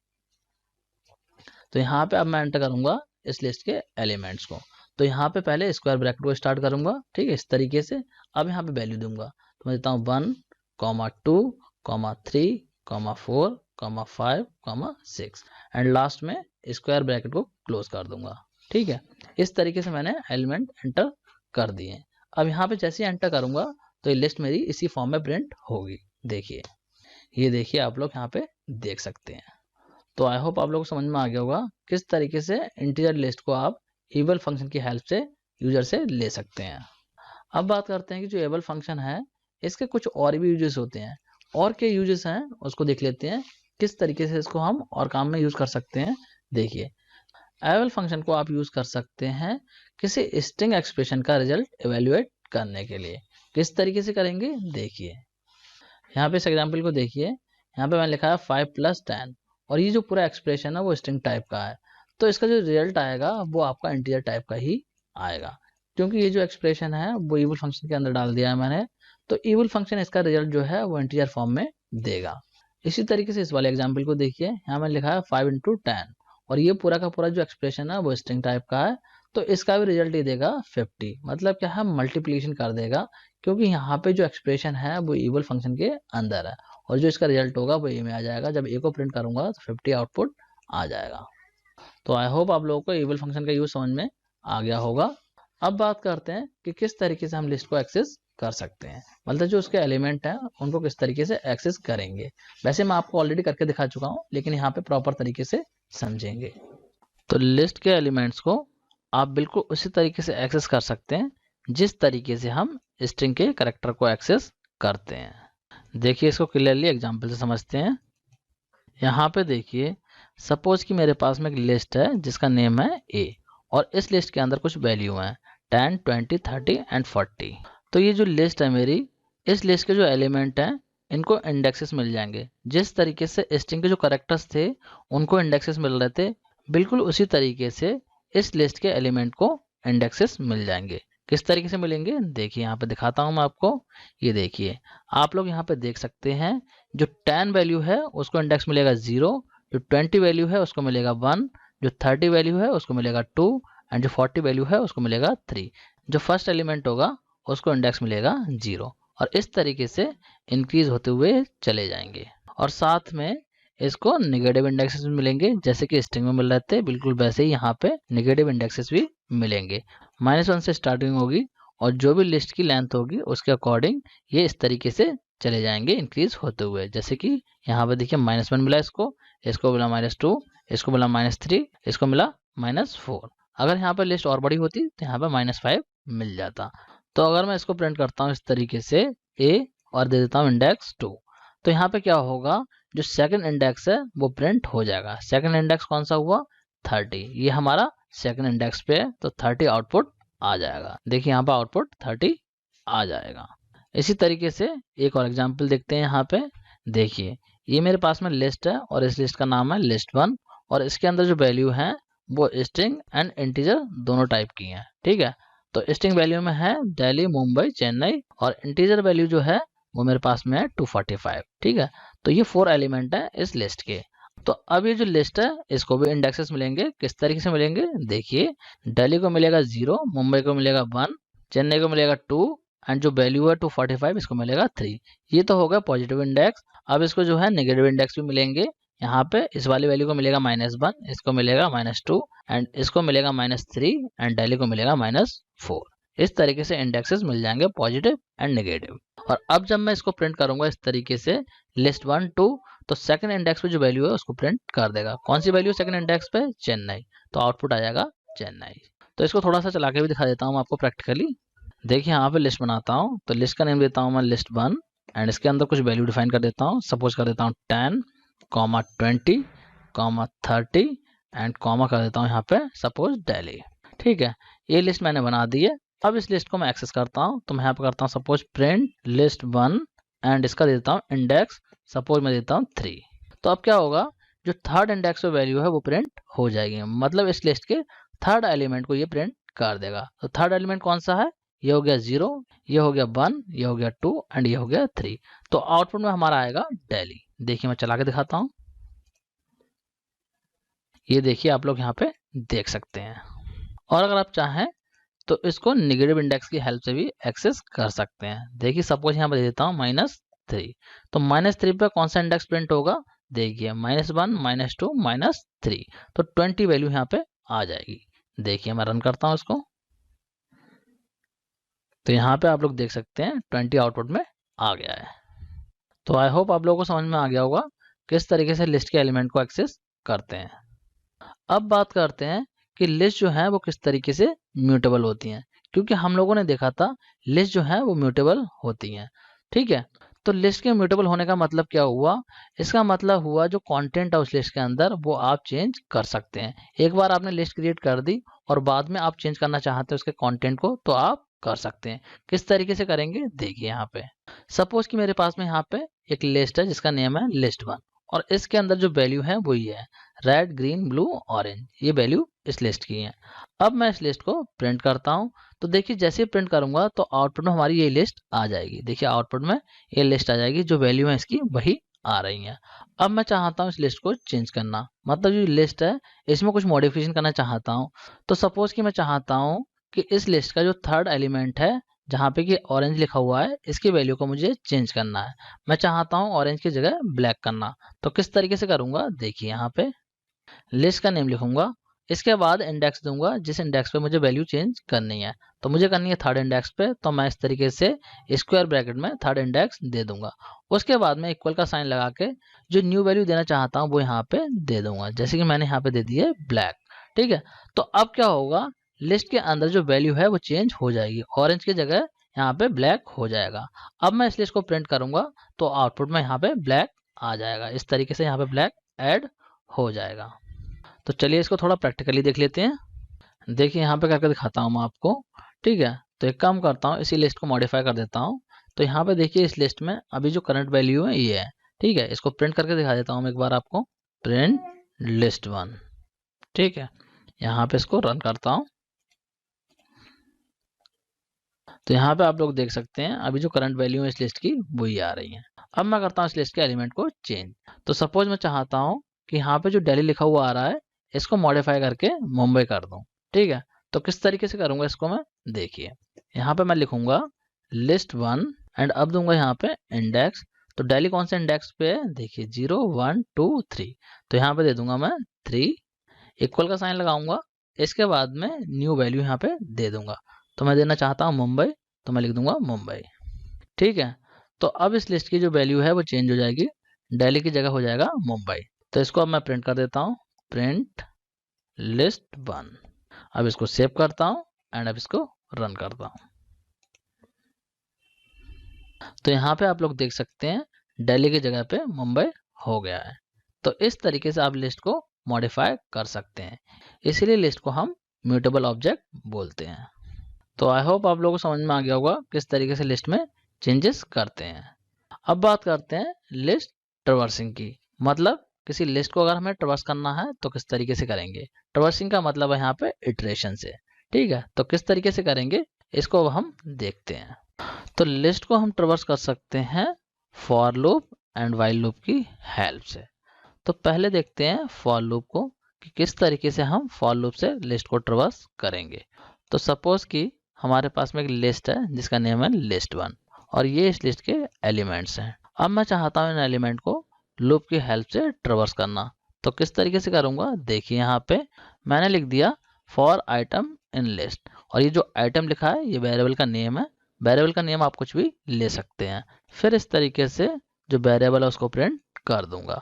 तो यहाँ पे अब मैं एंटर करूंगा इस लिस्ट के एलिमेंट्स को। तो यहाँ पे पहले स्क्वायर ब्रैकेट को स्टार्ट करूंगा, ठीक है, इस तरीके से। अब यहाँ पे वैल्यू दूंगा, तो मैं देता हूँ 1 2 3 4 5 6 एंड लास्ट में स्क्वायर ब्रैकेट को क्लोज कर दूंगा। ठीक है, इस तरीके से मैंने एलिमेंट एंटर कर दिए। अब यहाँ पे जैसे ही एंटर करूंगा तो ये लिस्ट मेरी इसी फॉर्म में प्रिंट होगी। देखिए, ये देखिए आप लोग यहाँ पे देख सकते हैं। तो आई होप आप लोगों को समझ में आ गया होगा किस तरीके से इंटीजर लिस्ट को आप एबल फंक्शन की हेल्प से यूजर से ले सकते हैं। अब बात करते हैं कि जो एबल फंक्शन है इसके कुछ और भी यूजेस होते हैं, और क्या यूजेस हैं उसको देख लेते हैं, किस तरीके से इसको हम और काम में यूज कर सकते हैं। देखिए, एबल फंक्शन को आप यूज कर सकते हैं किसी स्ट्रिंग एक्सप्रेशन का रिजल्ट इवेल्युएट करने के लिए। किस तरीके से करेंगे देखिए, यहाँ पे इस एग्जाम्पल को देखिए। यहाँ पे मैंने लिखा है 5 + 10 और ये जो पूरा एक्सप्रेशन है वो स्ट्रिंग टाइप का है, तो इसका जो रिजल्ट आएगा वो आपका इंटीजर टाइप का ही आएगा, क्योंकि ये जो एक्सप्रेशन है वो इवल फंक्शन के अंदर डाल दिया है मैंने। तो इवल फंक्शन इसका रिजल्ट जो है वो इंटीजर फॉर्म में देगा। इसी तरीके से इस वाले एग्जाम्पल को देखिए, यहाँ मैंने लिखा है 5 × 10 और ये पूरा का पूरा जो एक्सप्रेशन है वो स्ट्रिंग टाइप का है, तो इसका भी रिजल्ट ये देगा 50। मतलब क्या है, मल्टीप्लीकेशन कर देगा, क्योंकि यहाँ पे जो एक्सप्रेशन है वो इवल फंक्शन के अंदर है, और जो इसका रिजल्ट होगा वो ए में आ जाएगा। जब ए को प्रिंट करूंगा तो 50 आउटपुट आ जाएगा। तो आई होप आप लोगों को इवल फंक्शन का यूज समझ में आ गया होगा। अब बात करते हैं कि किस तरीके से हम लिस्ट को एक्सेस कर सकते हैं, मतलब जो उसके एलिमेंट हैं उनको किस तरीके से एक्सेस करेंगे। वैसे मैं आपको ऑलरेडी करके दिखा चुका हूँ, लेकिन यहाँ पे प्रॉपर तरीके से समझेंगे। तो लिस्ट के एलिमेंट्स को आप बिल्कुल उसी तरीके से एक्सेस कर सकते हैं जिस तरीके से हम स्ट्रिंग के कैरेक्टर को एक्सेस करते हैं। देखिए, इसको क्लियरली एग्जांपल से समझते हैं। यहाँ पे देखिए, सपोज कि मेरे पास में एक लिस्ट है जिसका नेम है ए, और इस लिस्ट के अंदर कुछ वैल्यू हैं 10 20 30 एंड 40। तो ये जो लिस्ट है मेरी, इस लिस्ट के जो एलिमेंट हैं इनको इंडेक्सेस मिल जाएंगे। जिस तरीके से स्ट्रिंग के जो कैरेक्टर्स थे उनको इंडेक्सेस मिल रहे थे, बिल्कुल उसी तरीके से इस लिस्ट के एलिमेंट को इंडेक्सेस मिल जाएंगे। किस तरीके से मिलेंगे देखिए, यहाँ पे दिखाता हूँ मैं आपको। ये देखिए, आप लोग यहाँ पे देख सकते हैं, जो 10 वैल्यू है उसको इंडेक्स मिलेगा 0, जो 20 वैल्यू है उसको मिलेगा 1, जो 30 वैल्यू है उसको मिलेगा 2 एंड जो 40 वैल्यू है उसको मिलेगा 3। जो फर्स्ट एलिमेंट होगा उसको इंडेक्स मिलेगा 0, और इस तरीके से इंक्रीज होते हुए चले जाएंगे। और साथ में इसको नेगेटिव इंडेक्सेस भी मिलेंगे, जैसे कि स्ट्रिंग में मिल रहे थे बिल्कुल वैसे ही यहाँ पे नेगेटिव इंडेक्सेस भी मिलेंगे। -1 से स्टार्टिंग होगी और जो भी लिस्ट की लेंथ होगी उसके अकॉर्डिंग ये इस तरीके से चले जाएंगे इंक्रीज होते हुए। जैसे कि यहाँ पे देखिए -1 मिला इसको मिला -2, इसको मिला -3, इसको मिला -4। अगर यहाँ पे लिस्ट और बड़ी होती तो यहाँ पे -5 मिल जाता। तो अगर मैं इसको प्रिंट करता हूँ इस तरीके से a और दे देता हूँ इंडेक्स 2, तो यहाँ पे क्या होगा, जो सेकंड इंडेक्स है वो प्रिंट हो जाएगा। सेकंड इंडेक्स कौन सा हुआ, 30। ये हमारा सेकंड इंडेक्स पे है तो 30 आउटपुट आ जाएगा। देखिए यहाँ पे आउटपुट 30 आ जाएगा। इसी तरीके से एक और एग्जांपल देखते हैं। यहाँ पे देखिए ये मेरे पास में लिस्ट है और इस लिस्ट का नाम है list1 और इसके अंदर जो वैल्यू है वो स्ट्रिंग एंड इंटीजर दोनों टाइप की हैं। ठीक है, तो स्ट्रिंग वैल्यू में है दिल्ली, मुंबई, चेन्नई और इंटीजर वैल्यू जो है वो मेरे पास में है 245। ठीक है, तो ये 4 एलिमेंट है इस लिस्ट के। तो अब ये जो लिस्ट है इसको भी इंडेक्सेस मिलेंगे। किस तरीके से मिलेंगे, देखिए दिल्ली को मिलेगा 0, मुंबई को मिलेगा 1, चेन्नई को मिलेगा 2 एंड जो वैल्यू है 245 इसको मिलेगा 3। ये तो होगा पॉजिटिव इंडेक्स। अब इसको जो है नेगेटिव इंडेक्स भी मिलेंगे। यहाँ पे इस वाली वैल्यू को मिलेगा -1, इसको मिलेगा -2 एंड इसको मिलेगा -3 एंड दिल्ली को मिलेगा -4। इस तरीके से इंडेक्सेस मिल जाएंगे पॉजिटिव एंड नेगेटिव। और अब जब मैं इसको प्रिंट करूंगा इस तरीके से list1 2, तो सेकंड इंडेक्स पे जो वैल्यू है उसको प्रिंट कर देगा। कौन सी वैल्यू सेकंड इंडेक्स पे, चेन्नई, तो आउटपुट आ जाएगा चेन्नई। तो इसको थोड़ा सा चला के भी दिखा देता हूँ आपको प्रैक्टिकली। देखिए यहाँ पे लिस्ट बनाता हूँ, तो लिस्ट का नेम देता हूँ मैं list1 एंड इसके अंदर कुछ वैल्यू डिफाइन कर देता हूँ। सपोज कर देता हूँ 10, 20, 30 एंड कॉमा कर देता हूँ यहाँ पे सपोज दिल्ली। ठीक है, ये लिस्ट मैंने बना दी है। अब इस लिस्ट को मैं एक्सेस करता हूँ, तो मैं यहाँ पे करता हूँ सपोज प्रिंट list1 एंड इसका देता हूँ इंडेक्स, सपोज मैं देता हूँ 3। तो अब क्या होगा, जो थर्ड इंडेक्स पे वैल्यू है वो प्रिंट हो जाएगी, मतलब इस लिस्ट के थर्ड एलिमेंट को ये प्रिंट कर देगा। तो थर्ड एलिमेंट कौन सा है, ये हो गया 0, ये हो गया 1, ये हो गया 2 एंड ये हो गया 3। तो आउटपुट में हमारा आएगा दिल्ली। देखिए मैं चला के दिखाता हूँ, ये देखिए आप लोग यहाँ पे देख सकते हैं। और अगर आप चाहें तो इसको नेगेटिव इंडेक्स की हेल्प से भी एक्सेस कर सकते हैं। देखिए सपोज यहाँ पे दे देता हूँ -3, तो -3 पे कौन सा इंडेक्स प्रिंट होगा, देखिए -1, -2, -3, तो 20 वैल्यू यहाँ पे आ जाएगी। देखिए मैं रन करता हूँ इसको, तो यहाँ पे आप लोग देख सकते हैं 20 आउटपुट में आ गया है। तो आई होप आप लोगों को समझ में आ गया होगा किस तरीके से लिस्ट के एलिमेंट को एक्सेस करते हैं। अब बात करते हैं कि लिस्ट जो है वो किस तरीके से म्यूटेबल होती हैं, क्योंकि हम लोगों ने देखा था लिस्ट जो है वो म्यूटेबल होती हैं। ठीक है, तो लिस्ट के म्यूटेबल होने का मतलब क्या हुआ, इसका मतलब हुआ जो कंटेंट है उस लिस्ट के अंदर वो आप चेंज कर सकते हैं। एक बार आपने लिस्ट क्रिएट कर दी और बाद में आप चेंज करना चाहते हैं उसके कंटेंट को, तो आप कर सकते हैं। किस तरीके से करेंगे, देखिए यहाँ पे सपोज कि मेरे पास में यहाँ पे एक लिस्ट है जिसका नेम है list1 और इसके अंदर जो वैल्यू है वो ये है रेड, ग्रीन, ब्लू, ऑरेंज, ये वैल्यू इस लिस्ट की है। अब मैं इस लिस्ट को प्रिंट करता हूँ, तो देखिए जैसे ही प्रिंट करूंगा तो आउटपुट में हमारी ये लिस्ट आ जाएगी। देखिए आउटपुट में ये लिस्ट आ जाएगी, जो वैल्यू है इसकी वही आ रही है। अब मैं चाहता हूँ इस लिस्ट को चेंज करना, मतलब जो लिस्ट है इसमें कुछ मॉडिफिकेशन करना चाहता हूँ। तो सपोज कि मैं चाहता हूँ कि इस लिस्ट का जो थर्ड एलिमेंट है जहाँ पे कि ऑरेंज लिखा हुआ है इसकी वैल्यू को मुझे चेंज करना है। मैं चाहता हूँ ऑरेंज की जगह ब्लैक करना, तो किस तरीके से करूँगा, देखिए यहाँ पे लिस्ट का नेम लिखूंगा, इसके बाद इंडेक्स दूंगा जिस इंडेक्स पे मुझे वैल्यू चेंज करनी है। तो मुझे करनी है थर्ड इंडेक्स पे, तो मैं इस तरीके से स्क्वायर ब्रैकेट में थर्ड इंडेक्स दे दूंगा। उसके बाद में इक्वल का साइन लगा के जो न्यू वैल्यू देना चाहता हूँ वो यहाँ पे दे दूंगा, जैसे कि मैंने यहाँ पे दे दी है ब्लैक। ठीक है, तो अब क्या होगा, लिस्ट के अंदर जो वैल्यू है वो चेंज हो जाएगी, ऑरेंज की जगह यहाँ पे ब्लैक हो जाएगा। अब मैं इस लिस्ट को प्रिंट करूंगा तो आउटपुट में यहाँ पे ब्लैक आ जाएगा। इस तरीके से यहाँ पे ब्लैक ऐड हो जाएगा। तो चलिए इसको थोड़ा प्रैक्टिकली देख लेते हैं। देखिए यहाँ पे करके दिखाता हूँ मैं आपको। ठीक है, तो एक काम करता हूँ, इसी लिस्ट को मॉडिफाई कर देता हूँ। तो यहाँ पे देखिए इस लिस्ट में अभी जो करंट वैल्यू है ये है। ठीक है, इसको प्रिंट करके दिखा देता हूँ मैं एक बार आपको, प्रिंट list1। ठीक है, यहाँ पे इसको रन करता हूँ, तो यहाँ पे आप लोग देख सकते हैं अभी जो करंट वैल्यू है इस लिस्ट की वही आ रही है। अब मैं करता हूँ इस लिस्ट के एलिमेंट को चेंज। तो सपोज मैं चाहता हूँ कि यहाँ पे जो दिल्ली लिखा हुआ आ रहा है इसको मॉडिफाई करके मुंबई कर दूं। ठीक है, तो किस तरीके से करूंगा इसको मैं, देखिए यहाँ पे मैं लिखूंगा list1 एंड अब दूंगा यहाँ पे इंडेक्स। तो डेली कौन से इंडेक्स पे है, देखिए 0 1 2 3, तो यहाँ पे दे दूंगा मैं 3, इक्वल का साइन लगाऊंगा, इसके बाद में न्यू वैल्यू यहाँ पे दे दूंगा। तो मैं देना चाहता हूँ मुंबई, तो मैं लिख दूंगा मुंबई। ठीक है, तो अब इस लिस्ट की जो वैल्यू है वो चेंज हो जाएगी, दिल्ली की जगह हो जाएगा मुंबई। तो इसको अब मैं प्रिंट कर देता हूँ, प्रिंट लिस्ट 1। अब इसको सेव करता हूँ एंड अब इसको रन करता हूँ। तो यहाँ पे आप लोग देख सकते हैं दिल्ली की जगह पे मुंबई हो गया है। तो इस तरीके से आप लिस्ट को मॉडिफाई कर सकते हैं, इसीलिए लिस्ट को हम म्यूटेबल ऑब्जेक्ट बोलते हैं। तो आई होप आप लोगों को समझ में आ गया होगा किस तरीके से लिस्ट में चेंजेस करते हैं। अब बात करते हैं लिस्ट ट्रवर्सिंग की, मतलब किसी लिस्ट को अगर हमें ट्रवर्स करना है तो किस तरीके से करेंगे। ट्रवर्सिंग का मतलब है यहाँ पे इटरेशन से। ठीक है, तो किस तरीके से करेंगे इसको अब हम देखते हैं। तो लिस्ट को हम ट्रवर्स कर सकते हैं for loop and while loop की हेल्प से। तो पहले देखते हैं फॉर लूप को कि किस तरीके से हम फॉर लूप से लिस्ट को ट्रवर्स करेंगे। तो सपोज कि हमारे पास में एक लिस्ट है जिसका नेम है लिस्ट 1 और ये इस लिस्ट के एलिमेंट्स हैं। अब मैं चाहता हूँ इन एलिमेंट को लूप की हेल्प से ट्रवर्स करना। तो किस तरीके से करूँगा, देखिए यहाँ पे मैंने लिख दिया फॉर आइटम इन लिस्ट, और ये जो आइटम लिखा है ये वेरिएबल का नेम है। वेरिएबल का नेम आप कुछ भी ले सकते हैं। फिर इस तरीके से जो वेरिएबल है उसको प्रिंट कर दूंगा।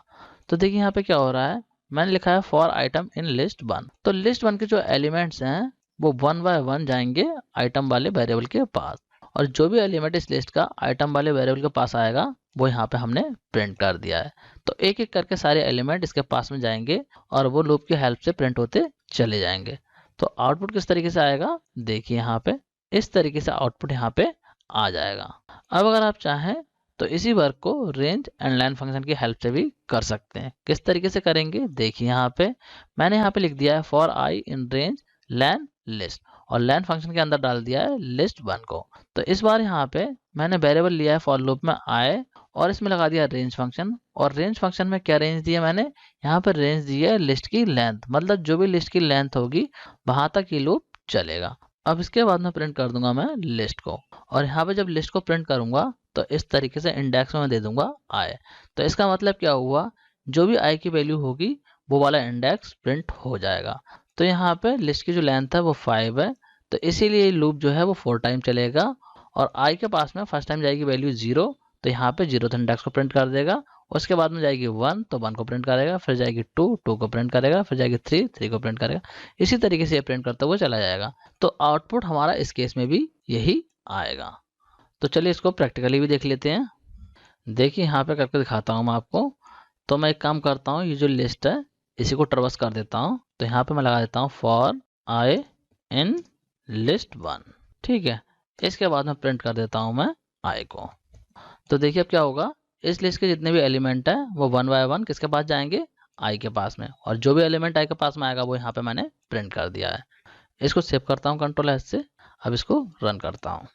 तो देखिए यहाँ पे क्या हो रहा है, मैंने लिखा है फॉर आइटम इन लिस्ट 1। तो लिस्ट 1 के जो एलिमेंट्स हैं वो 1 बाय 1 जाएंगे आइटम वाले वेरिएबल के पास, और जो भी एलिमेंट इस लिस्ट का आइटम वाले वेरिएबल के पास आएगा वो यहाँ पे हमने प्रिंट कर दिया है। तो एक एक करके सारे एलिमेंट इसके पास में जाएंगे और वो लूप की हेल्प से प्रिंट होते चले जाएंगे। तो आउटपुट किस तरीके से आएगा, देखिए यहाँ पे इस तरीके से आउटपुट यहाँ पे आ जाएगा। अब अगर आप चाहें तो इसी वर्क को रेंज एंड लाइन फंक्शन की हेल्प से भी कर सकते हैं। किस तरीके से करेंगे, देखिए यहाँ पे मैंने यहाँ पे लिख दिया है for i in range len list, और लैन फंक्शन के अंदर डाल दिया है लिस्ट 1 को। तो इस बार यहाँ पे मैंने वेरिएबल लिया है फॉर लूप में आई, और इसमें लगा दिया रेंज फंक्शन। और रेंज फंक्शन में क्या रेंज दिया मैंने, यहाँ पर रेंज दी है लिस्ट की लेंथ, मतलब जो भी लिस्ट की लेंथ होगी वहां तक ये लूप चलेगा। अब इसके बाद में प्रिंट कर दूंगा मैं लिस्ट को, और यहाँ पे जब लिस्ट को प्रिंट करूंगा तो इस तरीके से इंडेक्स में मैं दे दूंगा आई। तो इसका मतलब क्या हुआ, जो भी आई की वैल्यू होगी वो वाला इंडेक्स प्रिंट हो जाएगा। तो यहाँ पे लिस्ट की जो लेंथ है वो 5 है, तो इसीलिए लूप जो है वो 4 टाइम चलेगा। और आई के पास में फर्स्ट टाइम जाएगी वैल्यू 0, तो यहाँ पे 0th इंडेक्स को प्रिंट कर देगा। उसके बाद में जाएगी 1, तो 1 को प्रिंट करेगा, फिर जाएगी 2, 2 को प्रिंट करेगा, फिर जाएगी 3, 3 को प्रिंट करेगा। इसी तरीके से ये प्रिंट करता हुआ चला जाएगा। तो आउटपुट हमारा इस केस में भी यही आएगा। तो चलिए इसको प्रैक्टिकली भी देख लेते हैं। देखिए यहाँ पे करके दिखाता हूँ मैं आपको। तो मैं एक काम करता हूँ, ये जो लिस्ट है इसी को ट्रवर्स कर देता हूँ। तो यहाँ पे मैं लगा देता हूँ फॉर आई इन लिस्ट 1। ठीक है, इसके बाद में प्रिंट कर देता हूँ मैं आई को। तो देखिए अब क्या होगा, इस लिस्ट के जितने भी एलिमेंट है वो 1 बाय 1 किसके पास जाएंगे, आई के पास में, और जो भी एलिमेंट आई के पास में आएगा वो यहाँ पे मैंने प्रिंट कर दिया है। इसको सेव करता हूँ Ctrl S से। अब इसको रन करता हूँ।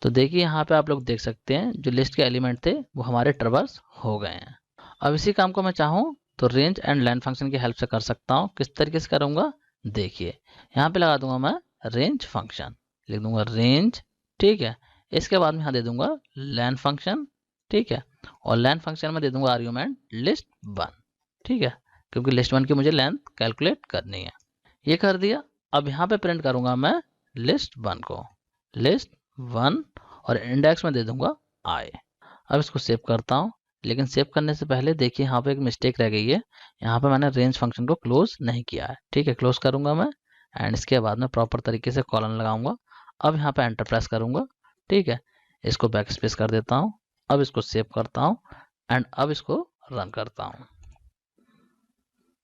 तो देखिए यहाँ पे आप लोग देख सकते हैं जो लिस्ट के एलिमेंट थे वो हमारे ट्रवर्स हो गए हैं। अब इसी काम को मैं चाहूँ तो रेंज एंड लाइन फंक्शन की हेल्प से कर सकता हूँ। किस तरीके से करूँगा, देखिए यहाँ पे लगा दूंगा मैं रेंज फंक्शन, लिख दूंगा रेंज। ठीक है, इसके बाद में यहाँ दे दूंगा लाइन फंक्शन। ठीक है, और लाइन फंक्शन में दे दूंगा आर्ग्यूमेंट लिस्ट 1। ठीक है, क्योंकि लिस्ट 1 की मुझे लेंथ कैलकुलेट करनी है। ये कर दिया। अब यहाँ पे प्रिंट करूंगा मैं लिस्ट 1 को, लिस्ट 1, और इंडेक्स में दे दूंगा आई। अब इसको सेव करता हूँ, लेकिन सेव करने से पहले देखिए यहाँ पे एक मिस्टेक रह गई है। यहाँ पे मैंने रेंज फंक्शन को क्लोज नहीं किया है। ठीक है, क्लोज करूंगा मैं, एंड इसके बाद में प्रॉपर तरीके से कॉलन लगाऊंगा। अब यहाँ पे एंटर प्रेस करूंगा। ठीक है, इसको बैक स्पेस कर देता हूँ। अब इसको सेव करता हूँ एंड अब इसको रन करता हूँ।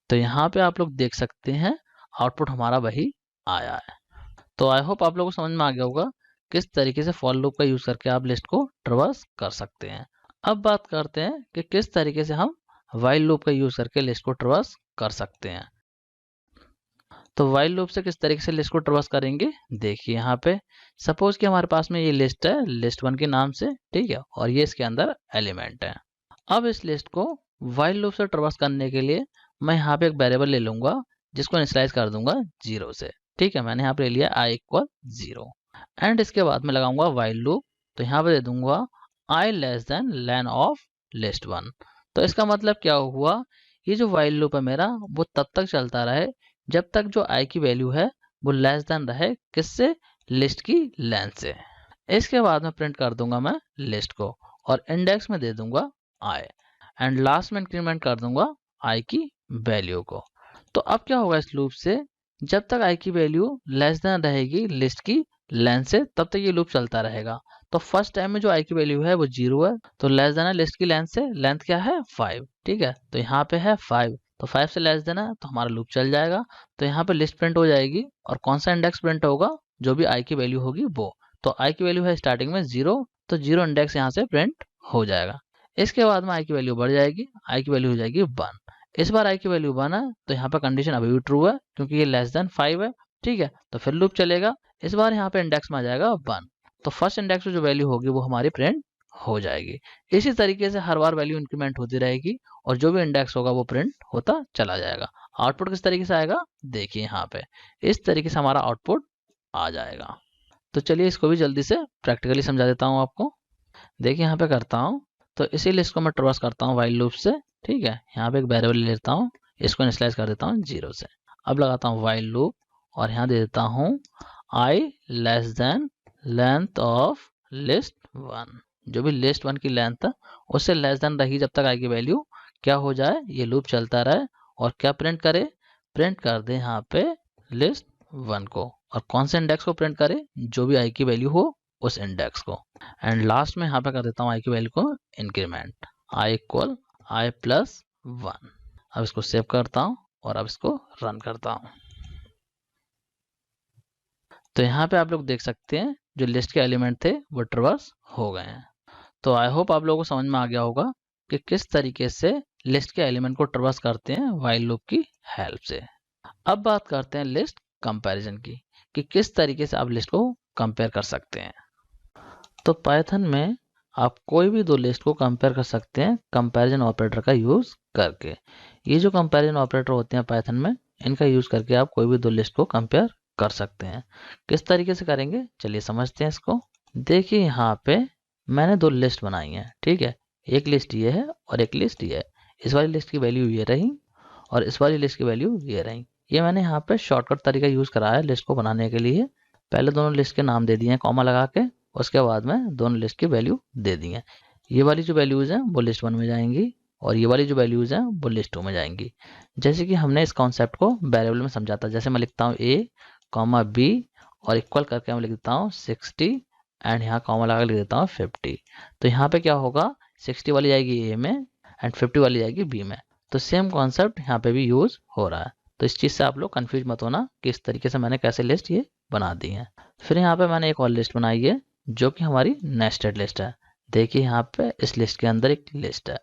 तो यहाँ पे आप लोग देख सकते हैं आउटपुट हमारा वही आया है। तो आई होप आप लोगों को समझ में आ गया होगा किस तरीके से फॉर लूप का यूज करके आप लिस्ट को ट्रवर्स कर सकते हैं। अब बात करते हैं कि किस तरीके से हम व्हाइल लूप का यूज करके लिस्ट को ट्रवर्स कर सकते हैं। तो व्हाइल लूप से किस तरीके से लिस्ट को ट्रवर्स करेंगे, देखिए यहाँ पे सपोज कि हमारे पास में ये लिस्ट है लिस्ट 1 के नाम से। ठीक है, और ये इसके अंदर एलिमेंट है। अब इस लिस्ट को व्हाइल लूप से ट्रवर्स करने के लिए मैं यहाँ पे एक वेरिएबल ले लूंगा जिसको इनिशियलाइज कर दूंगा 0 से। ठीक है, मैंने यहाँ पे ले लिया i = 0। एंड इसके बाद मैं लगाऊंगा वाइल लूप। तो यहाँ पे दे दूंगा i less than lane of list 1। तो इसका मतलब क्या हुआ, ये जो वाइल लूप है मेरा वो तब तक चलता रहे जब तक जो i की वैल्यू है वो लेस देन रहे किससे, लिस्ट की लेंथ से। इसके बाद में प्रिंट कर दूंगा मैं लिस्ट को और इंडेक्स में दे दूंगा i एंड लास्ट में इंक्रीमेंट कर दूंगा i की वैल्यू को। तो अब क्या होगा इस लूप से, जब तक i की वैल्यू लेस देन रहेगी लिस्ट की लेंथ से तब तक ये लूप चलता रहेगा। तो फर्स्ट टाइम में जो i की वैल्यू है वो 0 है, तो लेस देन है लिस्ट की लेंथ से, लेंथ क्या है 5, ठीक है। तो यहाँ पे है 5, तो 5 से लेस देन है तो हमारा लूप चल जाएगा। तो यहाँ पे लिस्ट प्रिंट हो जाएगी और कौन सा इंडेक्स प्रिंट होगा, जो भी i की वैल्यू होगी वो। तो i की वैल्यू है स्टार्टिंग में 0, तो 0 इंडेक्स यहाँ से प्रिंट हो जाएगा। इसके बाद में i की वैल्यू बढ़ जाएगी, i की वैल्यू हो जाएगी 1। इस बार i की वैल्यू 1 है तो यहाँ पे कंडीशन अभी भी ट्रू है क्योंकि ये लेस देन 5 है, ठीक है। तो फिर लूप चलेगा, इस बार यहाँ पे इंडेक्स में आ जाएगा 1, तो फर्स्ट इंडेक्स में जो वैल्यू होगी वो हमारी प्रिंट हो जाएगी। इसी तरीके से हर बार वैल्यू इंक्रीमेंट होती रहेगी और जो भी इंडेक्स होगा वो प्रिंट होता चला जाएगा। आउटपुट किस तरीके से आएगा, देखिए यहाँ पे इस तरीके से हमारा आउटपुट आ जाएगा। तो चलिए इसको भी जल्दी से प्रैक्टिकली समझा देता हूँ आपको। देखिए यहाँ पे करता हूँ, तो इसी लिस्ट को मैं ट्रेवर्स करता हूँ वाइल लूप से, ठीक है। यहाँ पे एक वेरिएबल ले लेता हूँ, इसको इनिशियलाइज कर देता हूँ 0 से। अब लगाता हूँ वाइल लूप और यहाँ दे देता हूँ i less than length of list 1। जो भी लिस्ट 1 की लेंथ है उससे लेस देन रही जब तक i की वैल्यू क्या हो जाए, ये लूप चलता रहे। और क्या प्रिंट करे, प्रिंट कर दे यहाँ पे लिस्ट 1 को, और कौन से इंडेक्स को प्रिंट करे, जो भी i की वैल्यू हो उस इंडेक्स को। एंड लास्ट में यहाँ पे कर देता हूँ i की वैल्यू को increment, i equal i plus 1। अब इसको सेव करता हूँ और अब इसको रन करता हूँ। तो यहाँ पे आप लोग देख सकते हैं जो लिस्ट के एलिमेंट थे वो ट्रेवर्स हो गए हैं। तो आई होप आप लोगों को समझ में आ गया होगा कि किस तरीके से लिस्ट के एलिमेंट को ट्रेवर्स करते हैं वाइल लूप की हेल्प से। अब बात करते हैं लिस्ट कंपैरिजन की, कि किस तरीके से आप लिस्ट को कंपेयर कर सकते हैं। तो पाइथन में आप कोई भी दो लिस्ट को कंपेयर कर सकते हैं कंपैरिजन ऑपरेटर का यूज करके। ये जो कंपैरिजन ऑपरेटर होते हैं पाइथन में, इनका यूज करके आप कोई भी दो लिस्ट को कंपेयर कर सकते हैं। किस तरीके से करेंगे चलिए समझते हैं इसको। देखिए यहाँ पे मैंने दो लिस्ट बनाई है, ठीक है। एक लिस्ट ये है और एक लिस्ट ये है। इस वाली लिस्ट की वैल्यू ये रही और इस वाली लिस्ट की वैल्यू ये रही। ये मैंने यहाँ पे शॉर्टकट तरीका यूज करा है लिस्ट को बनाने के लिए। पहले दोनों लिस्ट के नाम दे दिए हैं कॉमा लगा के, उसके बाद में दोनों लिस्ट की वैल्यू दे दी है। ये वाली जो वैल्यूज हैं वो लिस्ट 1 में जाएंगी और ये वाली जो वैल्यूज हैं वो लिस्ट 2 में जाएंगी। जैसे कि हमने इस कॉन्सेप्ट को वेरिएबल में समझा था, जैसे मैं लिखता हूँ a कॉमा b और इक्वल करके मैं लिख देता हूँ 60 एंड यहाँ कॉमा लगा लिख देता हूँ 50। तो यहाँ पे क्या होगा, 60 वाली जाएगी a में एंड 50 वाली जाएगी b में। तो सेम कॉन्सेप्ट यहाँ पे भी यूज हो रहा है। तो इस चीज से आप लोग कंफ्यूज मत होना कि इस तरीके से मैंने कैसे लिस्ट ये बना दी है। फिर यहाँ पे मैंने एक और लिस्ट बनाई है जो कि हमारी नेस्टेड लिस्ट है। देखिए यहाँ पे इस लिस्ट के अंदर एक लिस्ट है,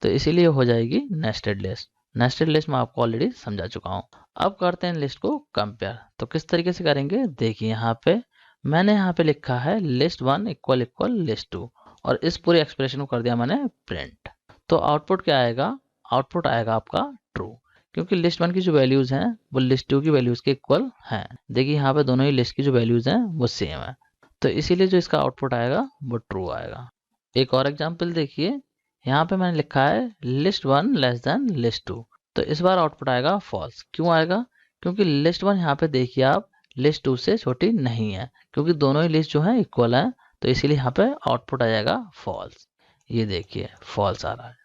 तो इसीलिए हो जाएगी नेस्टेड लिस्ट। नेस्टेड लिस्ट मैं आपको ऑलरेडी समझा चुका हूँ। अब करते हैं लिस्ट को कंपेयर। तो किस तरीके से करेंगे, देखिए यहाँ पे मैंने यहाँ पे लिखा है लिस्ट 1 इक्वल इक्वल लिस्ट 2 और इस पूरे एक्सप्रेशन को कर दिया मैंने प्रिंट। तो आउटपुट क्या आएगा, आउटपुट आएगा आपका ट्रू, क्योंकि लिस्ट 1 की जो वैल्यूज हैं वो लिस्ट 2 की वैल्यूज के इक्वल हैं। देखिए यहाँ पे दोनों ही लिस्ट की जो वैल्यूज हैं वो सेम है, तो इसीलिए जो इसका आउटपुट आएगा वो ट्रू आएगा। एक और एग्जांपल देखिए, यहाँ पे मैंने लिखा है लिस्ट 1 लेस देन लिस्ट 2, तो इस बार आउटपुट आएगा फॉल्स। क्यों आएगा, क्योंकि लिस्ट 1 यहाँ पे देखिए आप लिस्ट 2 से छोटी नहीं है, क्योंकि दोनों ही लिस्ट जो है इक्वल है, तो इसीलिए यहाँ पे आउटपुट आ जाएगा फॉल्स। ये देखिए फॉल्स आ रहा है।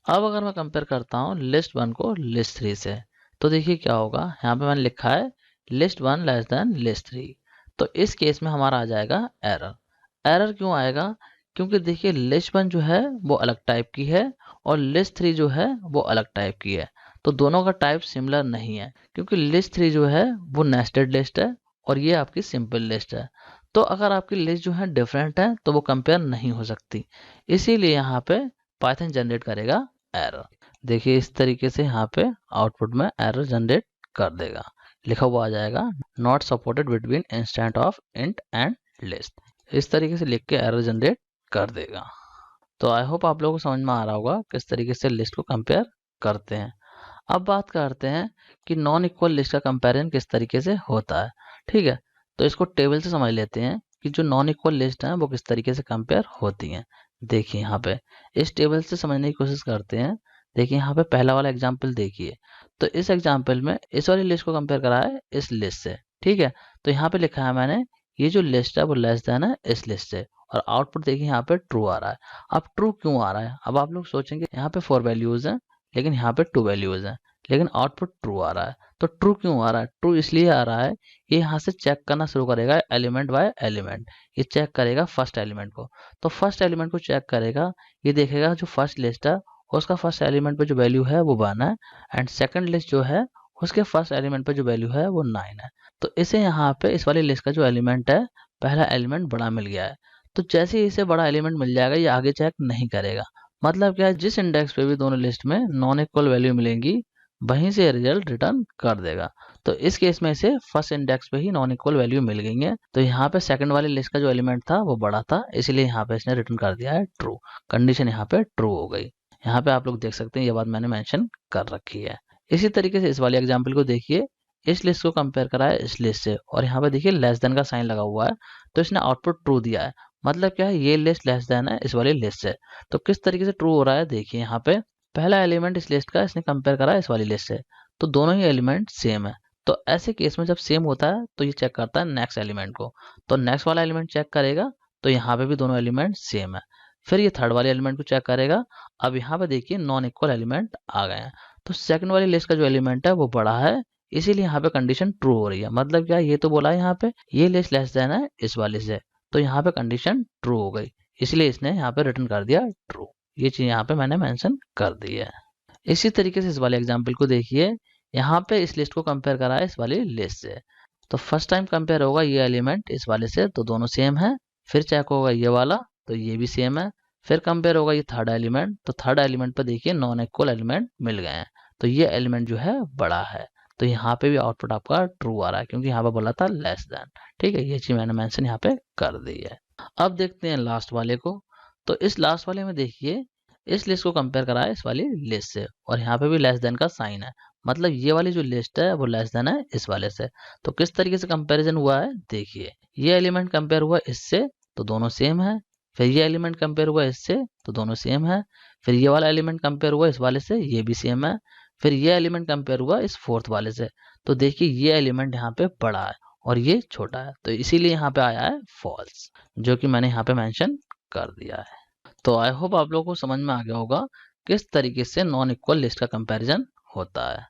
अब अगर मैं कंपेयर करता हूँ लिस्ट 1 को लिस्ट 3 से, तो देखिए क्या होगा, यहाँ पे मैंने लिखा है लिस्ट 1 लेस देन लिस्ट 3, तो इस केस में हमारा आ जाएगा एरर। एरर क्यों आएगा, क्योंकि देखिए लिस्ट 1 जो है वो अलग टाइप की है और लिस्ट 3 जो है वो अलग टाइप की है, तो दोनों का टाइप सिमिलर नहीं है। क्योंकि लिस्ट 3 जो है वो नेस्टेड लिस्ट है और ये आपकी सिंपल लिस्ट है, तो अगर आपकी लिस्ट जो है डिफरेंट है तो वो कंपेयर नहीं हो सकती। इसीलिए यहाँ पे पाइथन जनरेट करेगा एरर। देखिए इस तरीके से यहाँ पे आउटपुट में एरर जनरेट कर देगा, लिखा हुआ आ जाएगा not supported between instant of int and list. इस तरीके से लिख के एरर जनरेट कर देगा। तो आई होप आप लोगों को समझ में आ रहा होगा किस तरीके से लिस्ट को कंपेयर करते हैं। अब बात करते हैं कि नॉन इक्वल लिस्ट का कंपैरिजन किस तरीके से होता है, ठीक है। तो इसको टेबल से समझ लेते हैं कि जो नॉन इक्वल लिस्ट हैं वो किस तरीके से कंपेयर होती हैं। देखिए यहाँ पे इस टेबल से समझने की कोशिश करते हैं। देखिए यहाँ पे पहला वाला एग्जाम्पल देखिए, तो इस एग्जाम्पल में इस वाली लिस्ट को कंपेयर करा है इस लिस्ट से, ठीक है। तो यहाँ पे लिखा है मैंने ये जो लिस्ट है वो लेस देन है इस लिस्ट से, और आउटपुट देखिए यहाँ पे ट्रू आ रहा है। अब ट्रू क्यों आ रहा है, अब आप लोग सोचेंगे यहाँ पे 4 वैल्यूज हैं लेकिन यहाँ पे 2 वैल्यूज हैं, लेकिन आउटपुट ट्रू आ रहा है। तो ट्रू क्यों आ रहा है, ट्रू इसलिए आ रहा है ये यहाँ से चेक करना शुरू करेगा एलिमेंट बाय एलिमेंट। ये चेक करेगा फर्स्ट एलिमेंट को, तो फर्स्ट एलिमेंट को चेक करेगा, ये देखेगा जो फर्स्ट लिस्ट है उसका फर्स्ट एलिमेंट पे जो वैल्यू है वो 1 है, एंड सेकंड लिस्ट जो है उसके फर्स्ट एलिमेंट पे जो वैल्यू है वो 9 है। तो इसे यहाँ पे इस वाली लिस्ट का जो एलिमेंट है पहला एलिमेंट बड़ा मिल गया है। तो जैसे ही इसे बड़ा एलिमेंट मिल जाएगा ये आगे चेक नहीं करेगा। मतलब क्या है, जिस इंडेक्स पे भी दोनों लिस्ट में नॉन इक्वल वैल्यू मिलेंगी वहीं से रिजल्ट रिटर्न कर देगा। तो इस केस में इसे फर्स्ट इंडेक्स पे ही नॉन इक्वल वैल्यू मिल गई है, तो यहाँ पे सेकंड वाली लिस्ट का जो एलिमेंट था वो बड़ा था, इसलिए यहाँ पे इसने रिटर्न कर दिया है ट्रू। कंडीशन यहाँ पे ट्रू हो गई। यहाँ पे आप लोग देख सकते हैं ये बात मैंने मेंशन कर रखी है। इसी तरीके से इस वाले एग्जाम्पल को देखिए, इस लिस्ट को कंपेयर करा है इस लिस्ट से, और यहाँ पे देखिए लेस देन का साइन लगा हुआ है, तो इसने आउटपुट ट्रू दिया है। मतलब क्या है, ये लिस्ट लेस देन है इस वाली लिस्ट से। तो किस तरीके से ट्रू हो रहा है, देखिए यहाँ पे पहला एलिमेंट इस लिस्ट का इसने कंपेयर करा है इस वाली लिस्ट से, तो दोनों ही एलिमेंट सेम है। तो ऐसे केस में जब सेम होता है तो ये चेक करता है नेक्स्ट एलिमेंट को, तो नेक्स्ट वाला एलिमेंट चेक करेगा, तो यहाँ पे भी दोनों एलिमेंट सेम है। फिर ये थर्ड वाले एलिमेंट को चेक करेगा। अब यहाँ पे देखिए नॉन इक्वल एलिमेंट आ गए हैं, तो सेकंड वाली लिस्ट का जो एलिमेंट है वो बड़ा है, इसीलिए यहाँ पे कंडीशन ट्रू हो रही है। मतलब क्या, ये तो बोला है यहाँ पे ये लिस्ट लेस देन है इस वाले से, तो यहाँ पे कंडीशन ट्रू हो गई, इसलिए इसने यहाँ पे रिटर्न कर दिया ट्रू। ये चीज यहाँ पे मैंने मेंशन कर दी है। इसी तरीके से इस वाले एग्जाम्पल को देखिए, यहाँ पे इस लिस्ट को कंपेयर करा है इस वाली लिस्ट से, तो फर्स्ट टाइम कंपेयर होगा ये एलिमेंट इस वाले से, तो दोनों सेम है। फिर चेक होगा ये वाला, तो ये भी सेम है। फिर कंपेयर होगा ये थर्ड एलिमेंट, तो थर्ड एलिमेंट पर देखिए नॉन इक्वल एलिमेंट मिल गए हैं, तो ये एलिमेंट जो है बड़ा है। तो यहाँ पे भी आउटपुट आपका ट्रू आ रहा है, क्योंकि यहाँ पे बोला था लेस देन। ठीक है, ये चीज मैंने मेंशन यहाँ पे कर दी है। अब देखते हैं लास्ट वाले को। तो इस लास्ट वाले में देखिए इस लिस्ट को कंपेयर करा है इस वाली लिस्ट से, और यहाँ पे भी लेस देन का साइन है। मतलब ये वाली जो लिस्ट है वो लेस देन है इस वाले से। तो किस तरीके से कंपैरिजन हुआ है, देखिए ये एलिमेंट कंपेयर हुआ इससे, तो दोनों सेम है। फिर ये एलिमेंट कंपेयर हुआ इससे, तो दोनों सेम है। फिर ये वाला एलिमेंट कंपेयर हुआ इस वाले से, ये भी सेम है। फिर ये एलिमेंट कंपेयर हुआ इस फोर्थ वाले से, तो देखिए ये एलिमेंट यहाँ पे बड़ा है और ये छोटा है, तो इसीलिए यहाँ पे आया है फॉल्स, जो कि मैंने यहाँ पे मेंशन कर दिया है। तो आई होप आप लोगों को समझ में आ गया होगा किस तरीके से नॉन इक्वल लिस्ट का कंपैरिजन होता है।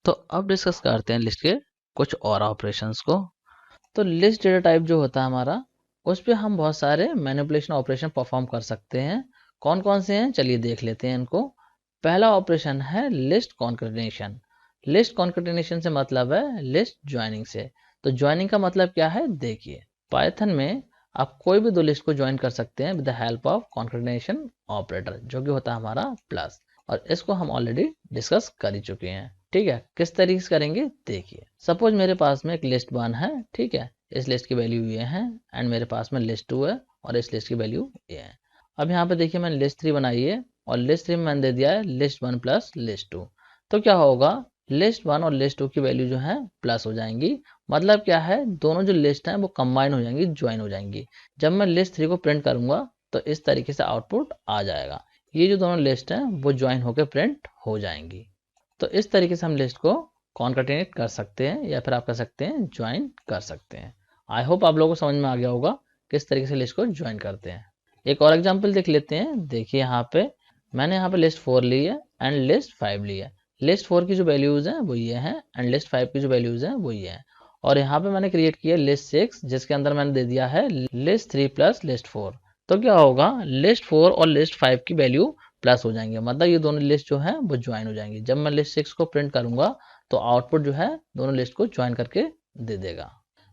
तो अब डिस्कस करते हैं लिस्ट के कुछ और ऑपरेशंस को। तो लिस्ट डेटा टाइप जो होता है हमारा, उस पर हम बहुत सारे मैनिपुलेशन ऑपरेशन परफॉर्म कर सकते हैं। कौन कौन से हैं, चलिए देख लेते हैं इनको। पहला ऑपरेशन है लिस्ट कॉन्केटेनेशन। लिस्ट कॉन्केटेनेशन से मतलब है लिस्ट ज्वाइनिंग से। तो ज्वाइनिंग का मतलब क्या है, देखिए पाइथन में आप कोई भी दो लिस्ट को ज्वाइन कर सकते हैं with the help of concatenation operator, जो कि होता है हमारा प्लस, और इसको हम ऑलरेडी डिस्कस कर ही चुके हैं। ठीक है, किस तरीके से करेंगे, देखिए सपोज मेरे पास में एक लिस्ट 1 है, ठीक है, इस लिस्ट की वैल्यू ये है, एंड मेरे पास में लिस्ट 2 है और इस लिस्ट की वैल्यू ये है। अब यहाँ पे देखिए मैंने लिस्ट 3 बनाई है और लिस्ट 3 में मैंने दे दिया है लिस्ट 1 प्लस लिस्ट 2। तो क्या होगा, लिस्ट 1 और लिस्ट 2 की वैल्यू जो है प्लस हो जाएंगी। मतलब क्या है, दोनों जो लिस्ट हैं वो कंबाइन हो जाएंगी, ज्वाइन हो जाएंगी। जब मैं लिस्ट 3 को प्रिंट करूंगा तो इस तरीके से आउटपुट आ जाएगा। ये जो दोनों लिस्ट हैं वो ज्वाइन होकर प्रिंट हो जाएंगी। तो इस तरीके से हम लिस्ट को कॉन्केटेनेट कर सकते हैं, या फिर आप कह सकते हैं ज्वाइन कर सकते हैं। आई होप आप लोगों को समझ में आ गया होगा किस तरीके से लिस्ट को ज्वाइन करते हैं। एक और एग्जाम्पल देख लेते हैं। देखिए यहाँ पे मैंने यहाँ पे लिस्ट 4 ली है एंड लिस्ट 5 ली है। लिस्ट 4 की जो वैल्यूज हैं वो ये हैं, एंड लिस्ट 5 की जो वैल्यूज हैं वो ये हैं। और यहाँ पे मैंने क्रिएट किया लिस्ट 6, जिसके अंदर मैंने दे दिया है लिस्ट 3 प्लस लिस्ट 4। तो क्या होगा, लिस्ट 4 और लिस्ट 5 की वैल्यू प्लस हो जाएंगे, मतलब ये दोनों लिस्ट जो है वो ज्वाइन हो जाएंगी। जब मैं लिस्ट 6 को प्रिंट करूंगा तो आउटपुट जो है दोनों लिस्ट को ज्वाइन करके दे देगा।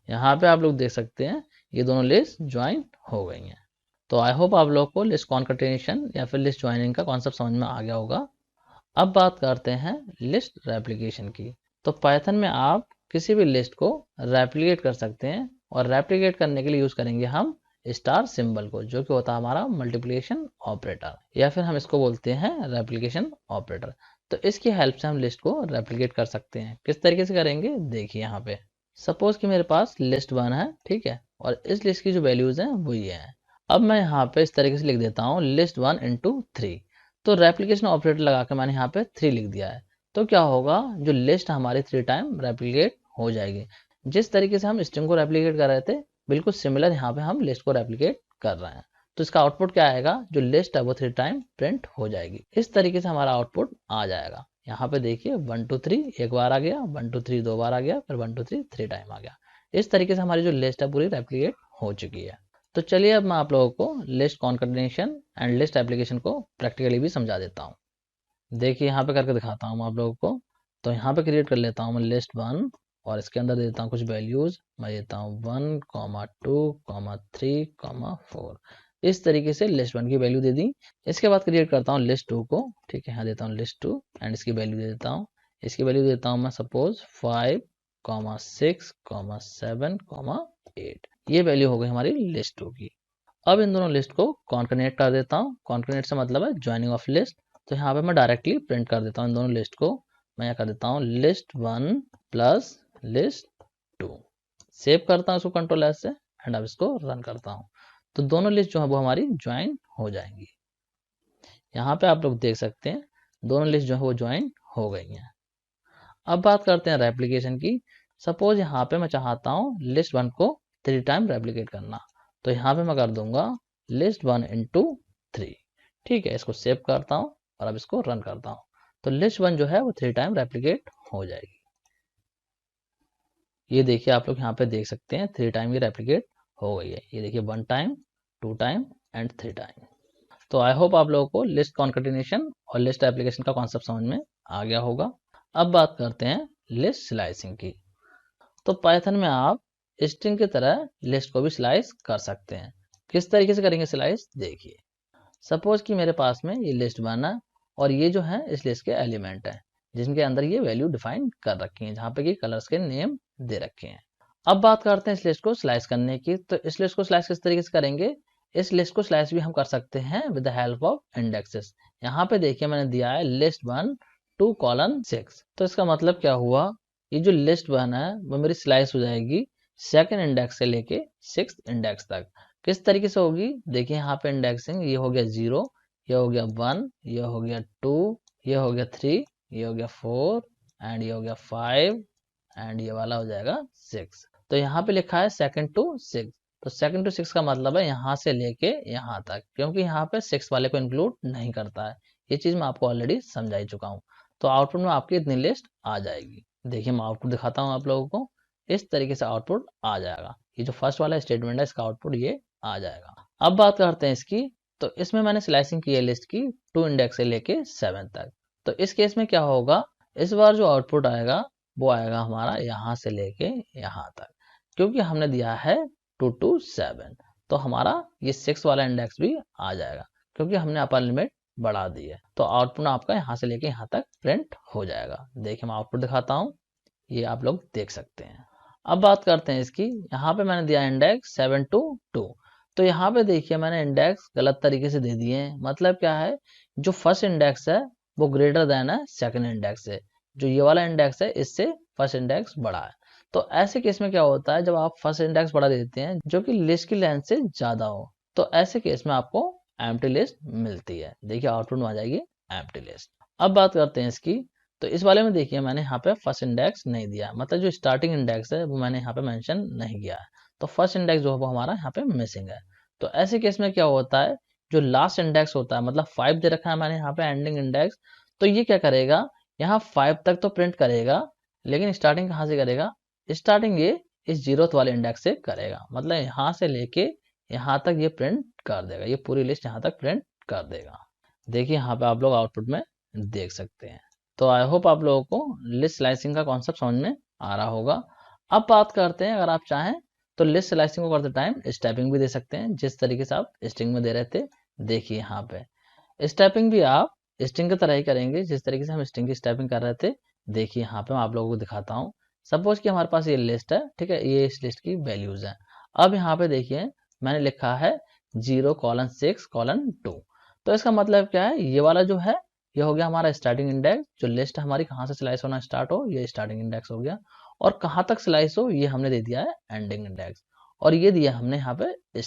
यहाँ पे आप लोग देख सकते हैं ये दोनों लिस्ट ज्वाइन हो गई हैं। तो आई होप आप लोग को लिस्ट कॉन्केटेनेशन या फिर लिस्ट ज्वाइनिंग का कॉन्सेप्ट समझ में आ गया होगा। अब बात करते हैं लिस्ट रेप्लिकेशन की। तो पाइथन में आप किसी भी लिस्ट को रेप्लिकेट कर सकते हैं, और रेप्लिकेट करने के लिए यूज करेंगे हम स्टार सिंबल को, जो कि होता है हमारा मल्टीप्लिकेशन ऑपरेटर, या फिर हम इसको बोलते हैं रेप्लिकेशन ऑपरेटर। तो इसकी हेल्प से हम लिस्ट को रेप्लिकेट कर सकते हैं। किस तरीके से करेंगे, देखिए यहाँ पे सपोज कि मेरे पास लिस्ट 1 है, ठीक है, और इस लिस्ट की जो वैल्यूज हैं वो ये हैं। अब मैं यहाँ पे इस तरीके से लिख देता हूँ लिस्ट 1 इंटू 3। तो रेप्लिकेशन ऑपरेटर लगा के मैंने यहाँ पे 3 लिख दिया है। तो क्या होगा, जो लिस्ट हमारी 3 टाइम रेप्लिकेट हो जाएगी। जिस तरीके से हम स्ट्रिंग को रेप्लिकेट कर रहे थे, बिल्कुल सिमिलर यहाँ पे हम लिस्ट को रेप्लिकेट कर रहे हैं। तो इसका आउटपुट क्या आएगा, जो लिस्ट है वो 3 टाइम प्रिंट हो जाएगी। इस तरीके से हमारा आउटपुट आ जाएगा। यहाँ पे देखिए 1 2 3 एक बार आ गया, 1 2 3 2 बार आ गया, फिर 1 2 3 3 टाइम आ गया। इस तरीके से हमारी जो लिस्ट है पूरी रेप्लिकेट हो चुकी है। तो चलिए अब मैं आप लोगों को list concatenation and list application को प्रैक्टिकली भी समझा देता हूँ। देखिए यहाँ पे करके दिखाता हूँ मैं आप लोगों को। तो यहाँ पे क्रिएट कर लेता हूँ मैं लिस्ट 1 और इसके अंदर देता हूँ कुछ वैल्यूज। मैं देता हूँ 1, 2, 3, 4। इस तरीके से लिस्ट 1 की वैल्यू दे दी। इसके बाद क्रिएट करता हूँ लिस्ट 2 को, ठीक है, यहाँ देता हूँ लिस्ट 2 एंड इसकी वैल्यू दे देता हूँ। इसकी वैल्यू देता हूँ मैं सपोज 5, 6, 7, 8। ये वैल्यू हो गई हमारी लिस्ट 2 की। अब इन दोनों लिस्ट को कॉन्कैटिनेट कर देता हूँ। कॉन्कैटिनेट से मतलब है ज्वाइनिंग ऑफ लिस्ट। तो यहाँ पे मैं डायरेक्टली प्रिंट कर देता हूँ इन दोनों लिस्ट को। मैं यहाँ कर देता हूँ लिस्ट 1 प्लस लिस्ट 2। सेव करता हूँ इसको कंट्रोल एस से एंड अब इसको रन करता हूँ। तो दोनों लिस्ट जो है वो हमारी ज्वाइन हो जाएंगी। यहाँ पे आप लोग देख सकते हैं दोनों लिस्ट जो है वो ज्वाइन हो गई हैं। अब बात करते हैं रेप्लिकेशन की। सपोज यहाँ पे मैं चाहता हूँ लिस्ट 1 को 3 टाइम रेप्लिकेट करना। तो यहाँ पे मैं कर दूंगा लिस्ट 1 इंटू 3। ठीक है, इसको सेव करता हूँ और अब इसको रन करता हूँ। तो लिस्ट 1 जो है वो 3 टाइम रेप्लिकेट हो जाएगी। ये देखिए आप लोग यहाँ पे देख सकते हैं 3 टाइम ये रेप्लिकेट हो गई है। ये देखिए 1 टाइम, 2 टाइम एंड 3 टाइम। तो आई होप आप लोगों को लिस्ट कॉन्कैटिनेशन और लिस्ट एप्लीकेशन का कॉन्सेप्ट समझ में आ गया होगा। अब बात करते हैं लिस्ट स्लाइसिंग की। तो पाइथन में आप स्ट्रिंग की तरह लिस्ट को भी स्लाइस कर सकते हैं। किस तरीके से करेंगे स्लाइस, देखिए। सपोज कि मेरे पास में ये लिस्ट 1 है और ये जो है इस लिस्ट के एलिमेंट है जिनके अंदर ये वैल्यू डिफाइन कर रखी है, जहाँ पे कि कलर्स के नेम दे रखे हैं। अब बात करते हैं इस लिस्ट को स्लाइस करने की। तो इस लिस्ट को स्लाइस किस तरीके से करेंगे, इस लिस्ट को स्लाइस भी हम कर सकते हैं with the help of indexes. यहाँ पे देखिए मैंने दिया है लिस्ट 1 2 कॉलन 6। तो इसका मतलब क्या हुआ, ये जो लिस्ट 1 है वो मेरी स्लाइस हो जाएगी सेकंड इंडेक्स से लेके 6th इंडेक्स तक। किस तरीके से होगी, देखिए यहाँ पे इंडेक्सिंग ये हो गया 0, ये हो गया 1, ये हो गया 2, ये हो गया 3, ये हो गया 4 एंड ये हो गया 5 एंड ये वाला हो जाएगा 6। तो यहाँ पे लिखा है सेकंड टू 6। तो सेकंड टू 6 का मतलब है यहाँ से लेके यहाँ तक, क्योंकि यहाँ पे 6 वाले को इंक्लूड नहीं करता है। ये चीज मैं आपको ऑलरेडी समझा ही चुका हूँ। तो आउटपुट में आपकी इतनी लिस्ट आ जाएगी। देखिए मैं आउटपुट दिखाता हूँ आप लोगों को। इस तरीके से आउटपुट आ जाएगा। ये जो फर्स्ट वाला स्टेटमेंट है इसका आउटपुट ये आ जाएगा। अब बात करते हैं इसकी। तो इसमें मैंने स्लाइसिंग की है लिस्ट की 2 इंडेक्स से लेके 7 तक। तो इस केस में क्या होगा, इस बार जो आउटपुट आएगा वो आएगा हमारा यहाँ से लेके यहाँ तक, क्योंकि हमने दिया है 2 to 7। तो हमारा ये 6 वाला इंडेक्स भी आ जाएगा क्योंकि हमने अपर लिमिट बढ़ा दी है। तो आउटपुट आपका यहाँ से लेके यहाँ तक प्रिंट हो जाएगा। देखिए मैं आउटपुट दिखाता हूँ, ये आप लोग देख सकते हैं। अब बात करते हैं इसकी। यहाँ पे मैंने दिया इंडेक्स 7 to 2। तो यहाँ पे देखिए मैंने इंडेक्स गलत तरीके से दे दिए हैं। मतलब क्या है, जो फर्स्ट इंडेक्स है वो ग्रेटर देन है सेकंड इंडेक्स से। जो ये वाला इंडेक्स है इससे फर्स्ट इंडेक्स बड़ा है। तो ऐसे केस में क्या होता है, जब आप फर्स्ट इंडेक्स बढ़ा देते हैं जो कि लिस्ट की लेंथ से ज्यादा हो, तो ऐसे केस में आपको एम्प्टी लिस्ट मिलती है। देखिए आउटपुट में आ जाएगी एम्प्टी लिस्ट। अब बात करते हैं इसकी। तो इस वाले में देखिए मैंने यहाँ पे फर्स्ट इंडेक्स नहीं दिया, मतलब जो स्टार्टिंग इंडेक्स है वो मैंने यहाँ पे मेंशन नहीं किया है। तो फर्स्ट इंडेक्स जो है वो हमारा यहाँ पे मिसिंग है। तो ऐसे केस में क्या होता है, जो लास्ट इंडेक्स होता है, मतलब 5 दे रखा है मैंने यहाँ पे एंडिंग इंडेक्स, तो ये क्या करेगा, यहाँ 5 तक तो प्रिंट करेगा, लेकिन स्टार्टिंग कहाँ से करेगा, स्टार्टिंग ये इस 0th वाले इंडेक्स से करेगा। मतलब यहाँ से लेके यहाँ तक ये प्रिंट कर देगा, ये पूरी लिस्ट यहाँ तक प्रिंट कर देगा। देखिए यहाँ पे आप लोग आउटपुट में देख सकते हैं। तो आई होप आप लोगों को लिस्ट स्लाइसिंग का कॉन्सेप्ट समझ में आ रहा होगा। अब बात करते हैं, अगर आप चाहें तो लिस्ट स्लाइसिंग को करते टाइम स्टेपिंग भी दे सकते हैं, जिस तरीके से आप स्ट्रिंग में दे रहे थे। देखिए यहाँ पे स्टेपिंग भी आप स्ट्रिंग की तरह ही करेंगे जिस तरीके से हम स्ट्रिंग की स्टेपिंग कर रहे थे। देखिए यहाँ पे मैं आप लोगों को दिखाता हूँ। सपोज कि हमारे पास ये लिस्ट है, ठीक है, ये इस लिस्ट की वैल्यूज है। अब यहाँ पे देखिए मैंने लिखा है 0:6:2। तो इसका मतलब क्या है, ये वाला जो है ये हो गया हमारा स्टार्टिंग इंडेक्स। जो लिस्ट हमारी कहाँ से स्लाइस होना स्टार्ट हो, ये स्टार्टिंग इंडेक्स हो गया। और कहाँ तक स्लाइस हो ये हमने दे दिया है एंडिंग इंडेक्स, और ये दिया हमने यहाँ पे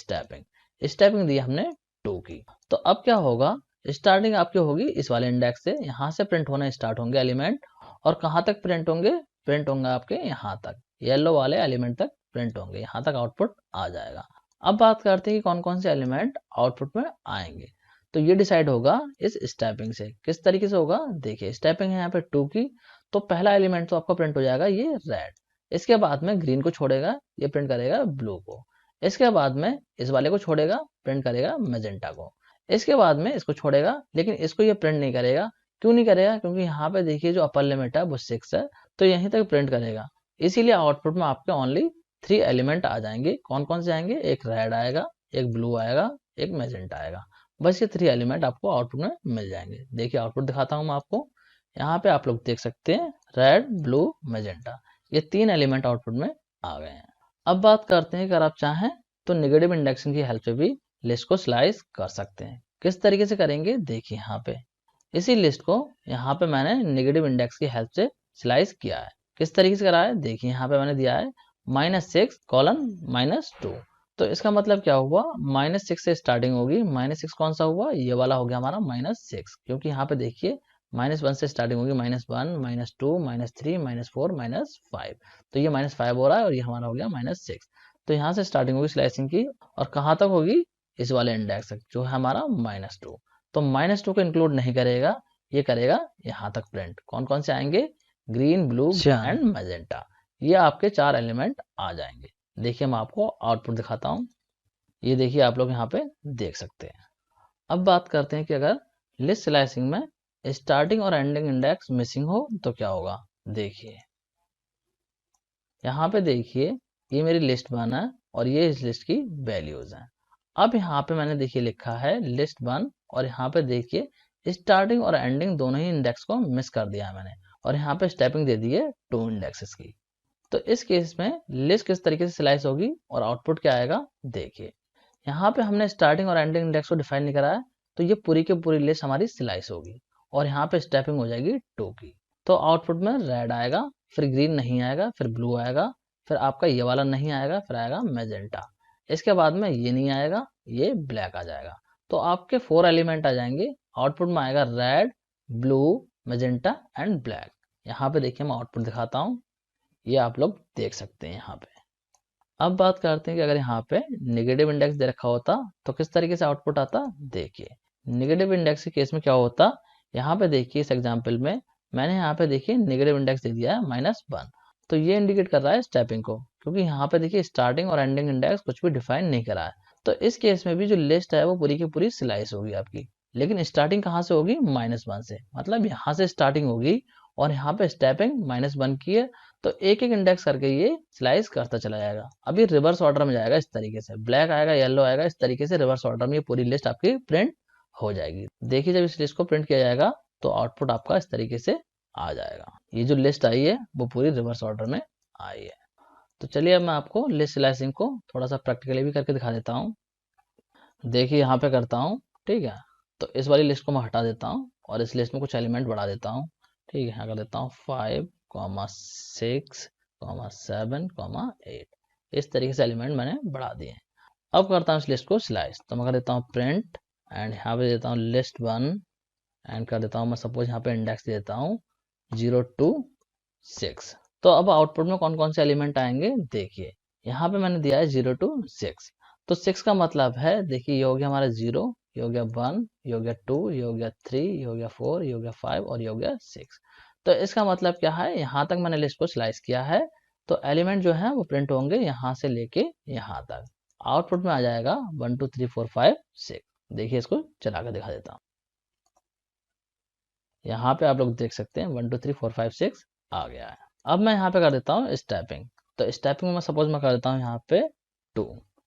स्टेपिंग दी हमने 2 की। तो अब क्या होगा, स्टार्टिंग आपकी होगी इस वाले इंडेक्स से, यहाँ से प्रिंट होना स्टार्ट होंगे एलिमेंट, और कहाँ तक प्रिंट होंगे आपके यहाँ तक, येलो वाले एलिमेंट तक प्रिंट होंगे, यहाँ तक आउटपुट आ जाएगा। अब बात करते हैं कि कौन कौन से एलिमेंट आउटपुट में आएंगे। तो ये डिसाइड होगा इस स्टेपिंग से। किस तरीके से होगा, देखिए स्टेपिंग है यहाँ पे 2 की, तो पहला एलिमेंट तो आपका प्रिंट हो जाएगा ये रेड, इसके बाद में ग्रीन को छोड़ेगा, ये प्रिंट करेगा ब्लू को, इसके बाद में इस वाले को छोड़ेगा, प्रिंट करेगा मैजेंटा को, इसके बाद में इसको छोड़ेगा, लेकिन इसको ये प्रिंट नहीं करेगा। क्यों नहीं करेगा, क्योंकि यहाँ पे देखिए जो अपर लिमिट है वो 6 है, तो यहीं तक प्रिंट करेगा। इसीलिए आउटपुट में आपके ओनली 3 एलिमेंट आ जाएंगे। कौन कौन से आएंगे, एक रेड आएगा, एक ब्लू आएगा, एक मैजेंटा आएगा। बस ये 3 एलिमेंट आपको आउटपुट में मिल जाएंगे। देखिए आउटपुट दिखाता हूँ मैं आपको, यहाँ पे आप लोग देख सकते हैं रेड, ब्लू, मैजेंटा, ये 3 एलिमेंट आउटपुट में आ गए हैं। अब बात करते हैं, अगर आप चाहें तो नेगेटिव इंडेक्सिंग की हेल्प से भी लिस्ट को स्लाइस कर सकते हैं। किस तरीके से करेंगे, देखिए यहाँ पे इसी लिस्ट को यहाँ पे मैंने नेगेटिव इंडेक्स की हेल्प से स्लाइस किया है। किस तरीके से करा है, देखिए यहाँ पे मैंने दिया है -6 कॉलन -2। तो इसका मतलब क्या हुआ, -6 से स्टार्टिंग होगी, -6 कौन सा हुआ, ये वाला हो गया हमारा -6, क्योंकि यहाँ पे देखिए -1 से स्टार्टिंग होगी, -1, -2, -3, -4, -5, तो ये -5 हो रहा है, और ये हमारा हो गया -6। तो यहाँ से स्टार्टिंग होगी स्लाइसिंग की, और कहाँ तक होगी, इस वाले इंडेक्स तक जो है हमारा -2। तो -2 को इंक्लूड नहीं करेगा, ये करेगा यहाँ तक प्रिंट। कौन कौन से आएंगे, ग्रीन, ब्लू एंड मैजेंटा, ये आपके 4 एलिमेंट आ जाएंगे। देखिए मैं आपको आउटपुट दिखाता हूँ, ये देखिए आप लोग यहाँ पे देख सकते हैं। अब बात करते हैं कि अगर लिस्ट स्लाइसिंग में स्टार्टिंग और एंडिंग इंडेक्स मिसिंग हो तो क्या होगा। देखिए यहाँ पे देखिए ये मेरी लिस्ट 1 है, और ये इस लिस्ट की वैल्यूज हैं। अब यहाँ पे मैंने देखिए लिखा है लिस्ट 1, और यहाँ पे देखिए स्टार्टिंग और एंडिंग दोनों ही इंडेक्स को मिस कर दिया है मैंने, और यहाँ पे स्टेपिंग दे दी है 2 इंडेक्सेस की। तो इस केस में लिस्ट किस तरीके से स्लाइस होगी और आउटपुट क्या आएगा, देखिए यहाँ पे हमने स्टार्टिंग और एंडिंग इंडेक्स को डिफाइन नहीं करा है, तो ये पूरी की पूरी लिस्ट हमारी स्लाइस होगी, और यहाँ पे स्टेपिंग हो जाएगी 2 की। तो आउटपुट में रेड आएगा, फिर ग्रीन नहीं आएगा, फिर ब्लू आएगा, फिर आपका ये वाला नहीं आएगा, फिर आएगा मैजेंटा, इसके बाद में ये नहीं आएगा, ये ब्लैक आ जाएगा। तो आपके 4 एलिमेंट आ जाएंगे, आउटपुट में आएगा red, blue, magenta and black. यहाँ पे देखिए मैं आउटपुट दिखाता हूँ, ये आप लोग देख सकते हैं यहाँ पे। अब बात करते हैं कि अगर यहाँ पे नेगेटिव इंडेक्स दे रखा होता तो किस तरीके से आउटपुट आता। देखिए नेगेटिव इंडेक्स के केस में क्या होता, यहाँ पे देखिए इस एग्जांपल में मैंने यहाँ पे देखिए नेगेटिव इंडेक्स दे दिया है -1, तो ये इंडिकेट कर रहा है स्टेपिंग को, क्योंकि यहाँ पे देखिए स्टार्टिंग और एंडिंग इंडेक्स कुछ भी डिफाइन नहीं करा है। तो इस केस में भी जो लिस्ट है वो पूरी की पूरी स्लाइस होगी आपकी, लेकिन स्टार्टिंग कहाँ से होगी, -1 से, मतलब यहाँ से स्टार्टिंग होगी, और यहाँ पे स्टेपिंग -1 की है, तो एक एक इंडेक्स करके ये स्लाइस करता चला जाएगा। अभी रिवर्स ऑर्डर में जाएगा, इस तरीके से ब्लैक आएगा, येलो आएगा, इस तरीके से रिवर्स ऑर्डर में ये पूरी लिस्ट आपकी प्रिंट हो जाएगी। देखिए जब इस लिस्ट को प्रिंट किया जाएगा तो आउटपुट आपका इस तरीके से आ जाएगा। ये जो लिस्ट आई है वो पूरी रिवर्स ऑर्डर में आई है। तो चलिए अब मैं आपको लिस्ट स्लाइसिंग को थोड़ा सा प्रैक्टिकली भी करके दिखा देता हूँ। देखिए यहाँ पे करता हूँ, ठीक है, तो इस वाली लिस्ट को मैं हटा देता हूँ, और इस लिस्ट में कुछ एलिमेंट बढ़ा देता हूँ। ठीक है, यहाँ कर देता हूँ 5, 6, 7, 8, इस तरीके से एलिमेंट मैंने बढ़ा दिए। अब करता हूँ इस लिस्ट को स्लाइस, तो मैं कर देता हूँ प्रिंट, एंड यहाँ पे देता हूँ लिस्ट 1, एंड कर देता हूँ मैं सपोज यहाँ पे इंडेक्स दे देता हूँ 0 to 6। तो अब आउटपुट में कौन कौन से एलिमेंट आएंगे, देखिए यहाँ पे मैंने दिया है 0 to 6, तो 6 का मतलब है देखिए ये हो गया हमारा 0, ये हो गया 1, ये हो गया 2, ये हो गया 3, ये हो गया 4, ये हो गया 5 और ये हो गया 6। तो इसका मतलब क्या है, यहाँ तक मैंने लिस्ट को स्लाइस किया है, तो एलिमेंट जो है वो प्रिंट होंगे यहाँ से लेके यहाँ तक। आउटपुट में आ जाएगा 1 2 3 4 5 6। देखिए इसको चला कर दिखा देता हूँ, यहाँ पे आप लोग देख सकते हैं 1 2 3 4 5 6 आ गया है। अब मैं यहाँ पे कर देता हूँ स्टेपिंग, तो स्टेपिंग में मैं सपोज मैं कर देता हूँ यहाँ पे 2,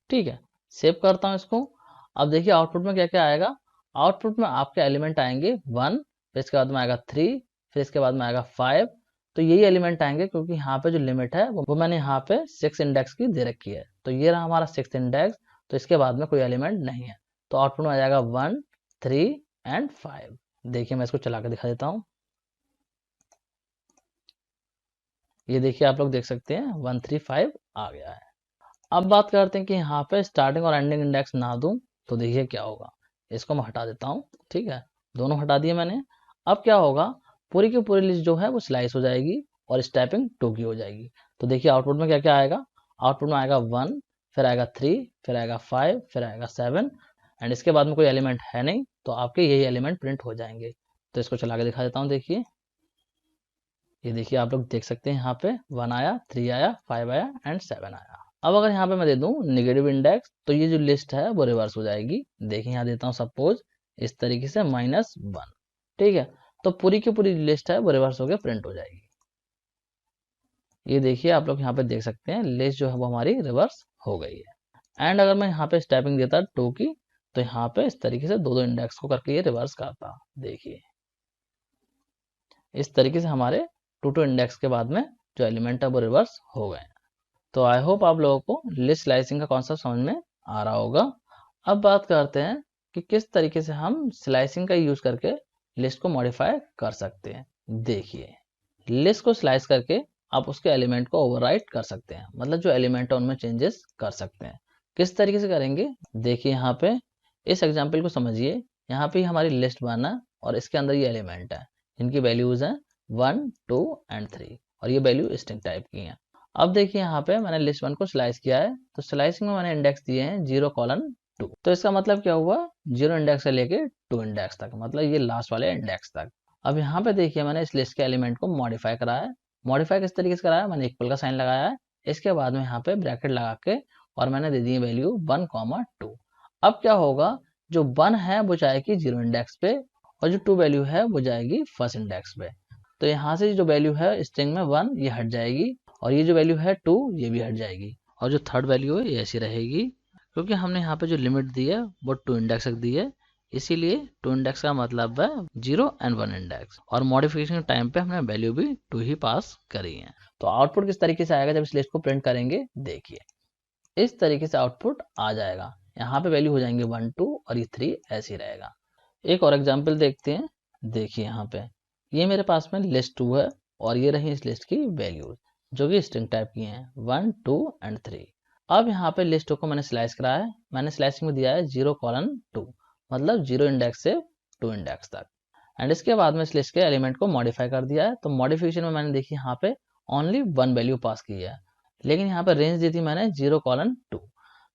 ठीक है, सेव करता हूँ इसको। अब देखिए आउटपुट में क्या क्या आएगा, आउटपुट में आपके एलिमेंट आएंगे 1, फिर इसके बाद में आएगा 3, फिर इसके बाद में आएगा 5, तो यही एलिमेंट आएंगे क्योंकि यहाँ पे जो लिमिट है वो मैंने यहाँ पे 6 इंडेक्स की दे रखी है, तो ये रहा हमारा 6 इंडेक्स, तो इसके बाद में कोई एलिमेंट नहीं है, तो आउटपुट में आ जाएगा 1 3 एंड 5। देखिए मैं इसको चला कर दिखा देता हूँ, ये देखिए आप लोग देख सकते हैं 135 आ गया है। अब बात करते हैं कि यहाँ पे स्टार्टिंग और एंडिंग इंडेक्स ना दूं तो देखिए क्या होगा। इसको मैं हटा देता हूँ, ठीक है, दोनों हटा दिए मैंने। अब क्या होगा, पूरी की पूरी लिस्ट जो है वो स्लाइस हो जाएगी और स्टेपिंग 2 की हो जाएगी। तो देखिए आउटपुट में क्या क्या आएगा। आउटपुट में आएगा 1, फिर आएगा 3, फिर आएगा 5, फिर आएगा 7 एंड इसके बाद में कोई एलिमेंट है नहीं तो आपके यही एलिमेंट प्रिंट हो जाएंगे। तो इसको चला के दिखा देता हूँ। देखिए ये देखिए आप लोग देख सकते हैं यहाँ पे 1 आया, 3 आया, 5 आया एंड 7 आया। अब अगर यहाँ पे मैं दे दूं नेगेटिव इंडेक्स तो ये जो लिस्ट है वो रिवर्स हो जाएगी। देखिए यहाँ देता हूँ सपोज इस तरीके से -1, ठीक है, तो पूरी की पूरी लिस्ट है वो रिवर्स होकर प्रिंट हो जाएगी। ये देखिए आप लोग यहाँ पे देख सकते हैं लिस्ट जो है वो हमारी रिवर्स हो गई है। एंड अगर मैं यहाँ पे स्टेपिंग देता 2 की तो यहाँ पे इस तरीके से दो दो इंडेक्स को करके ये रिवर्स करता। देखिए इस तरीके से हमारे 2 इंडेक्स के बाद में जो एलिमेंट है वो रिवर्स हो गए। तो आई होप आप लोगों को लिस्ट स्लाइसिंग का कॉन्सेप्ट समझ में आ रहा होगा। अब बात करते हैं कि किस तरीके से हम स्लाइसिंग का यूज करके लिस्ट को मॉडिफाई कर सकते हैं। देखिए लिस्ट को स्लाइस करके आप उसके एलिमेंट को ओवरराइट कर सकते हैं, मतलब जो एलिमेंट है उनमें चेंजेस कर सकते हैं। किस तरीके से करेंगे, देखिए यहाँ पे इस एग्जाम्पल को समझिए। यहाँ पे हमारी लिस्ट बना और इसके अंदर ये एलिमेंट है जिनकी वैल्यूज हैं 1, 2 एंड 3 और ये वैल्यू स्ट्रिंग टाइप की हैं। अब देखिए यहाँ पे मैंने लिस्ट 1 को स्लाइस किया है तो स्लाइसिंग में मैंने इंडेक्स दिए हैं 0:2। तो इसका मतलब क्या हुआ, 0 इंडेक्स से लेके 2 इंडेक्स तक, मतलब ये लास्ट वाले इंडेक्स तक। अब यहाँ पे देखिए मैंने इस लिस्ट के एलिमेंट को मॉडिफाई करा है। मॉडिफाई किस तरीके से कराया, मैंने इक्वल का साइन लगाया है, इसके बाद में यहाँ पे ब्रैकेट लगा के और मैंने दे दी वैल्यू 1,2। अब क्या होगा, जो 1 है वो जाएगी 0 इंडेक्स पे और जो 2 वैल्यू है वो जाएगी फर्स्ट इंडेक्स पे। तो यहाँ से जो वैल्यू है स्ट्रिंग में 1 ये हट जाएगी और ये जो वैल्यू है 2 ये भी हट जाएगी और जो थर्ड वैल्यू है ये ऐसी रहेगी, क्योंकि हमने यहाँ पे जो लिमिट दी है वो 2 इंडेक्स तक दी है, इसीलिए 2 इंडेक्स का मतलब है 0 एंड 1 इंडेक्स और मॉडिफिकेशन टाइम पे हमने वैल्यू भी 2 ही पास करी है। तो आउटपुट किस तरीके से आएगा जब इस लिस्ट को प्रिंट करेंगे, देखिए इस तरीके से आउटपुट आ जाएगा। यहाँ पे वैल्यू हो जाएंगे 1, 2 और ये 3 ऐसे ही रहेगा। एक और एग्जाम्पल देखते हैं। देखिए यहाँ पे ये मेरे पास में लिस्ट 2 है और ये रही इस लिस्ट की वैल्यूज जो कि स्ट्रिंग टाइप की हैं 1, 2 एंड 3। अब यहाँ पे लिस्ट 2 को मैंने स्लाइस कराया है, मैंने स्लाइसिंग में दिया है 0:2, मतलब 0 इंडेक्स से 2 इंडेक्स तक एंड इसके बाद में इस लिस्ट के एलिमेंट को मॉडिफाई कर दिया है। तो मॉडिफिकेशन में मैंने देखी यहाँ पे ओनली 1 वैल्यू पास की है, लेकिन यहाँ पे रेंज दी थी मैंने 0:2।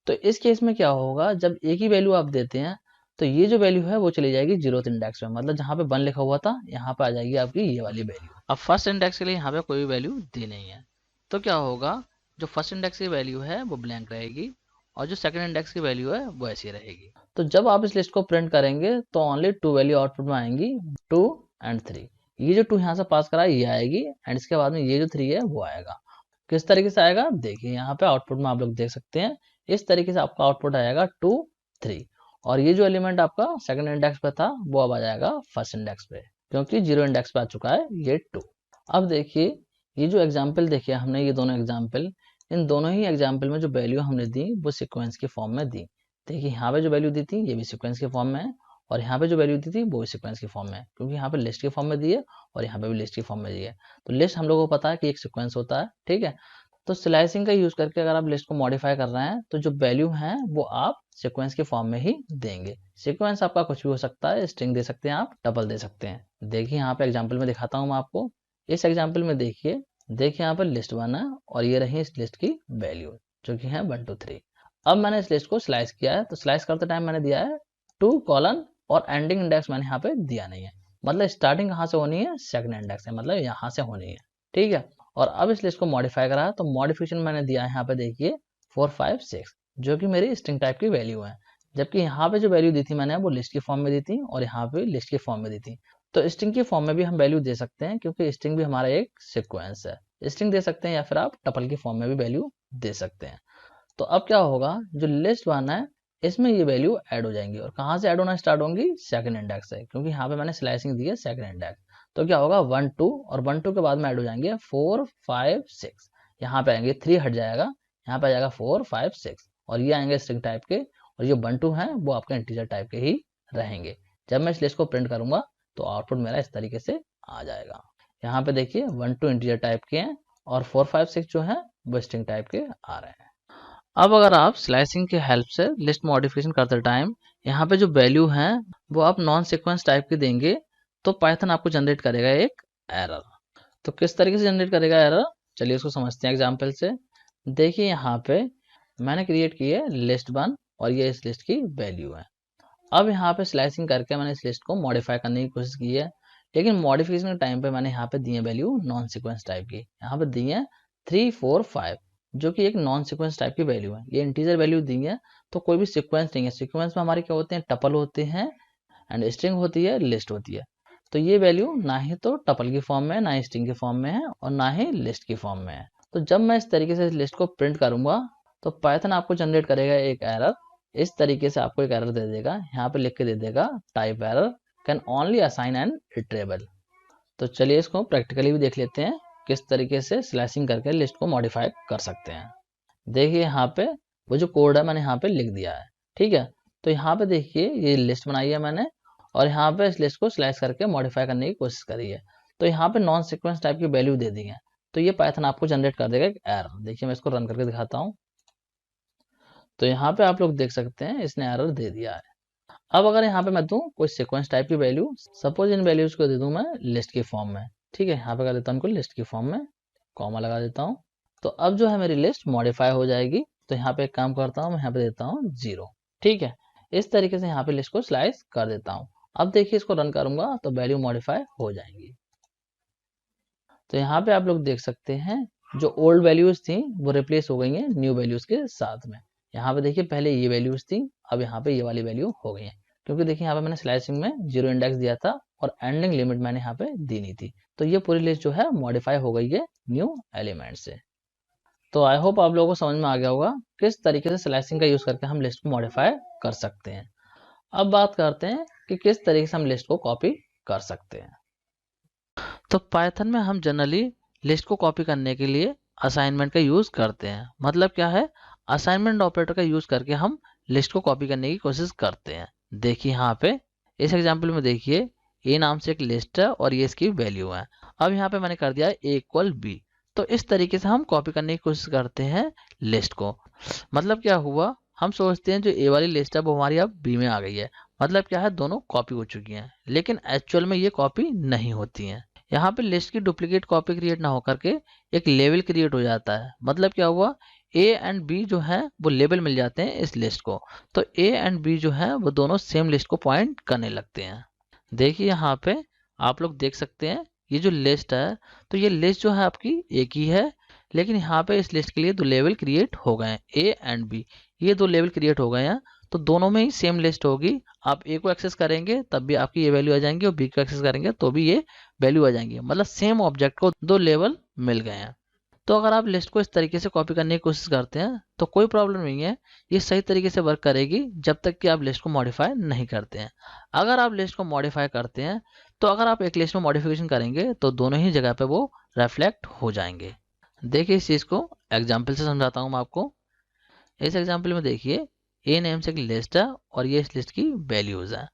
तो इस केस में क्या होगा, जब एक ही वैल्यू आप देते हैं तो ये जो वैल्यू है वो चली जाएगी 0th इंडेक्स में, मतलब जहाँ पे 1 लिखा हुआ था यहाँ पे आ जाएगी आपकी ये वाली वैल्यू। अब फर्स्ट इंडेक्स के लिए यहाँ पे कोई वैल्यू दी नहीं है तो क्या होगा, जो फर्स्ट इंडेक्स की वैल्यू है वो ब्लैंक रहेगी और जो सेकंड इंडेक्स की वैल्यू है वो ऐसी रहेगी। तो जब आप इस लिस्ट को प्रिंट करेंगे तो ओनली 2 वैल्यू आउटपुट में आएंगी, 2 एंड 3। ये जो 2 यहाँ से पास करा ये आएगी एंड इसके बाद में ये जो 3 है वो आएगा। किस तरीके से आएगा, देखिए यहाँ पे आउटपुट में आप लोग देख सकते हैं इस तरीके से आपका आउटपुट आएगा 2, 3 और ये जो एलिमेंट आपका सेकंड इंडेक्स पे था वो अब आ जाएगा फर्स्ट इंडेक्स पे, क्योंकि 0 इंडेक्स पे आ चुका है ये 2। अब देखिए ये जो एग्जाम्पल देखिए हमने, ये दोनों एग्जाम्पल, इन दोनों ही एग्जाम्पल में जो वैल्यू हमने दी वो सिक्वेंस के फॉर्म में दी। देखिए यहाँ पे जो वैल्यू दी थी ये भी सिक्वेंस के फॉर्म में है और यहाँ पे जो वैल्यू दी थी वो भी सिक्वेंस के फॉर्म में है, क्योंकि यहाँ पे लिस्ट के फॉर्म में दी है और यहाँ पे भी लिस्ट के फॉर्म में दी है। तो लिस्ट हम लोगों को पता है कि एक सिक्वेंस होता है, ठीक है। तो स्लाइसिंग का यूज करके अगर आप लिस्ट को मॉडिफाई कर रहे हैं तो जो वैल्यू है वो आप सीक्वेंस के फॉर्म में ही देंगे। सीक्वेंस आपका कुछ भी हो सकता है, स्ट्रिंग दे सकते हैं आप, डबल दे सकते हैं। देखिए यहाँ पे एग्जांपल में दिखाता हूँ मैं आपको। इस एग्जांपल में देखिए यहाँ पर लिस्ट 1 है और ये रही इस लिस्ट की वैल्यू जो कि है 1, 2, 3। अब मैंने इस लिस्ट को स्लाइस किया है तो स्लाइस करते टाइम मैंने दिया है 2 कॉलन और एंडिंग इंडेक्स मैंने यहाँ पे दिया नहीं है, मतलब स्टार्टिंग कहाँ से होनी है, सेकंड इंडेक्स है, मतलब यहाँ से होनी है, ठीक है। और अब इस लिस्ट को मॉडिफाई करा तो मॉडिफिकेशन मैंने दिया है यहाँ पे देखिए 4, 5, 6 जो कि मेरी स्ट्रिंग टाइप की वैल्यू है, जबकि यहाँ पे जो वैल्यू दी थी मैंने वो लिस्ट की फॉर्म में दी थी और यहाँ पे लिस्ट की फॉर्म में दी थी। तो स्ट्रिंग की फॉर्म में भी हम वैल्यू दे सकते हैं क्योंकि स्ट्रिंग भी हमारा एक सीक्वेंस है। स्ट्रिंग दे सकते हैं या फिर आप टपल की फॉर्म में भी वैल्यू दे सकते हैं। तो अब क्या होगा, जो लिस्ट 1 है इसमें ये वैल्यू ऐड हो जाएंगी और कहाँ से ऐड होना स्टार्ट होंगी, सेकंड इंडेक्स से, क्योंकि यहाँ पे मैंने स्लाइसिंग दी है सेकंड इंडेक्स। तो क्या होगा 1, 2 और 1, 2 के बाद में ऐड हो जाएंगे 4, 5, 6। यहाँ पे आएंगे 3 हट जाएगा, यहाँ पे आ जाएगा 4, 5, 6 और ये आएंगे स्ट्रिंग टाइप के और ये 1, 2 है वो आपके इंटीजर टाइप के ही रहेंगे। जब मैं इस लिस्ट को प्रिंट करूंगा तो आउटपुट मेरा इस तरीके से आ जाएगा। यहाँ पे देखिए 1, 2 इंटीजर टाइप के हैं और 4 5 6 जो है वो स्ट्रिंग टाइप के आ रहे हैं। अब अगर आप स्लाइसिंग के हेल्प से लिस्ट मॉडिफिकेशन करते टाइम यहाँ पे जो वैल्यू हैं वो आप नॉन सीक्वेंस टाइप के देंगे तो पाइथन आपको जनरेट करेगा एक एरर। तो किस तरीके से जनरेट करेगा एरर, चलिए उसको समझते हैं एग्जाम्पल से। देखिए यहाँ पे मैंने क्रिएट की है लिस्ट 1 और ये इस लिस्ट की वैल्यू है। अब यहाँ पे स्लाइसिंग करके मैंने इस लिस्ट को मॉडिफाई करने की कोशिश की है, लेकिन मॉडिफिकेशन के टाइम पे मैंने यहाँ पे दी है वैल्यू नॉन सीक्वेंस टाइप की। यहाँ पे दी है 3 4 5 जो कि एक नॉन सीक्वेंस टाइप की वैल्यू है। ये इंटीजर वैल्यू दी है तो कोई भी सीक्वेंस नहीं है। सीक्वेंस में हमारे क्या होते हैं, टपल होते हैं एंड स्ट्रिंग होती है, लिस्ट होती है। तो ये वैल्यू ना ही तो टपल की फॉर्म में है, ना ही स्ट्रिंग की फॉर्म में है और ना ही लिस्ट की फॉर्म में है। तो जब मैं इस तरीके से इस लिस्ट को प्रिंट करूंगा तो पाइथन आपको जनरेट करेगा एक एरर। इस तरीके से आपको एक एरर दे देगा, यहाँ पे लिख के दे देगा type error can only assign an iterable. तो चलिए इसको प्रैक्टिकली भी देख लेते हैं किस तरीके से स्लैशिंग करके लिस्ट को मॉडिफाई कर सकते हैं। देखिए यहाँ पे वो जो कोड है मैंने यहाँ पे लिख दिया है, ठीक है। तो यहाँ पे देखिए ये लिस्ट बनाई है मैंने और यहाँ पे इस लिस्ट को स्लैश करके मॉडिफाई करने की कोशिश करी है। तो यहाँ पे नॉन सीक्वेंस टाइप की वैल्यू दे दी है, तो ये पाइथन आपको जनरेट कर देगा एक एरर। देखिए मैं इसको रन करके दिखाता हूँ। तो यहाँ पे आप लोग देख सकते हैं इसने एरर दे दिया है। अब अगर यहाँ पे मैं दूं कोई सीक्वेंस टाइप की वैल्यू, सपोज इन वैल्यूज को दे दूं मैं लिस्ट की फॉर्म में, ठीक है। यहाँ पे कर देता हूँ इनको लिस्ट की फॉर्म में, कॉमा लगा देता हूँ। तो अब जो है मेरी लिस्ट मॉडिफाई हो जाएगी। तो यहाँ पे एक काम करता हूँ, मैं यहाँ पे देता हूँ 0, ठीक है। इस तरीके से यहाँ पे लिस्ट को स्लाइस कर देता हूँ। अब देखिए इसको रन करूंगा तो वैल्यू मॉडिफाई हो जाएंगी। तो यहाँ पे आप लोग देख सकते हैं जो ओल्ड वैल्यूज थी वो रिप्लेस हो गई हैं न्यू वैल्यूज के साथ में। यहाँ पे देखिए पहले ये वैल्यूज थी, अब यहाँ पे ये वाली वैल्यू हो गई है, क्योंकि देखिए यहाँ पे मैंने स्लाइसिंग में 0 इंडेक्स दिया था और एंडिंग लिमिट मैंने यहाँ पे दी नहीं थी। तो ये पूरी लिस्ट जो है मॉडिफाई हो गई है न्यू एलिमेंट से। तो आई होप आप लोगों को समझ में आ गया होगा किस तरीके से स्लाइसिंग का यूज करके हम लिस्ट को मॉडिफाई कर सकते हैं। अब बात करते हैं कि किस तरीके से हम लिस्ट को कॉपी कर सकते हैं। तो पाइथन में हम जनरली लिस्ट को कॉपी करने के लिए असाइनमेंट का यूज करते हैं। मतलब क्या है, असाइनमेंट ऑपरेटर का यूज करके हम लिस्ट को कॉपी करने की कोशिश करते हैं। देखिए यहाँ पे इस एग्जांपल में देखिए ए नाम से एक लिस्ट है और ये इसकी वैल्यू है। अब यहाँ पे मैंने कर दिया ए इक्वल बी। तो इस तरीके से हम कॉपी करने की कोशिश करते हैं लिस्ट को। मतलब क्या हुआ, हम सोचते हैं जो ए वाली लिस्ट है वो हमारी अब बी में आ गई है। मतलब क्या है, दोनों कॉपी हो चुकी हैं, लेकिन एक्चुअल में ये कॉपी नहीं होती हैं। यहाँ पे लिस्ट की डुप्लीकेट कॉपी क्रिएट ना होकर के एक लेबल क्रिएट हो जाता है। मतलब क्या हुआ, ए एंड बी जो है वो लेबल मिल जाते हैं इस लिस्ट को। तो ए एंड बी जो है वो दोनों सेम लिस्ट को पॉइंट करने लगते हैं। देखिए यहाँ पे आप लोग देख सकते हैं ये जो लिस्ट है, तो ये लिस्ट जो है आपकी एक ही है, लेकिन यहाँ पे इस लिस्ट के लिए दो लेवल क्रिएट हो गए हैं, ए एंड बी। ये दो लेवल क्रिएट हो गए हैं, तो दोनों में ही सेम लिस्ट होगी। आप ए को एक्सेस करेंगे तब भी आपकी ये वैल्यू आ जाएंगी और बी को एक्सेस करेंगे तो भी ये वैल्यू आ जाएंगी। मतलब सेम ऑब्जेक्ट को दो लेवल मिल गए हैं। तो अगर आप लिस्ट को इस तरीके से कॉपी करने की कोशिश करते हैं तो कोई प्रॉब्लम नहीं है, ये सही तरीके से वर्क करेगी जब तक कि आप लिस्ट को मॉडिफाई नहीं करते हैं। अगर आप लिस्ट को मॉडिफाई करते हैं तो अगर आप एक लिस्ट में मॉडिफिकेशन करेंगे तो दोनों ही जगह पे वो रिफ्लेक्ट हो जाएंगे। देखिए इस चीज़ को एग्जाम्पल से समझाता हूँ मैं आपको। इस एग्जाम्पल में देखिए ए नेम से एक लिस्ट है और ये इस लिस्ट की वैल्यूज है।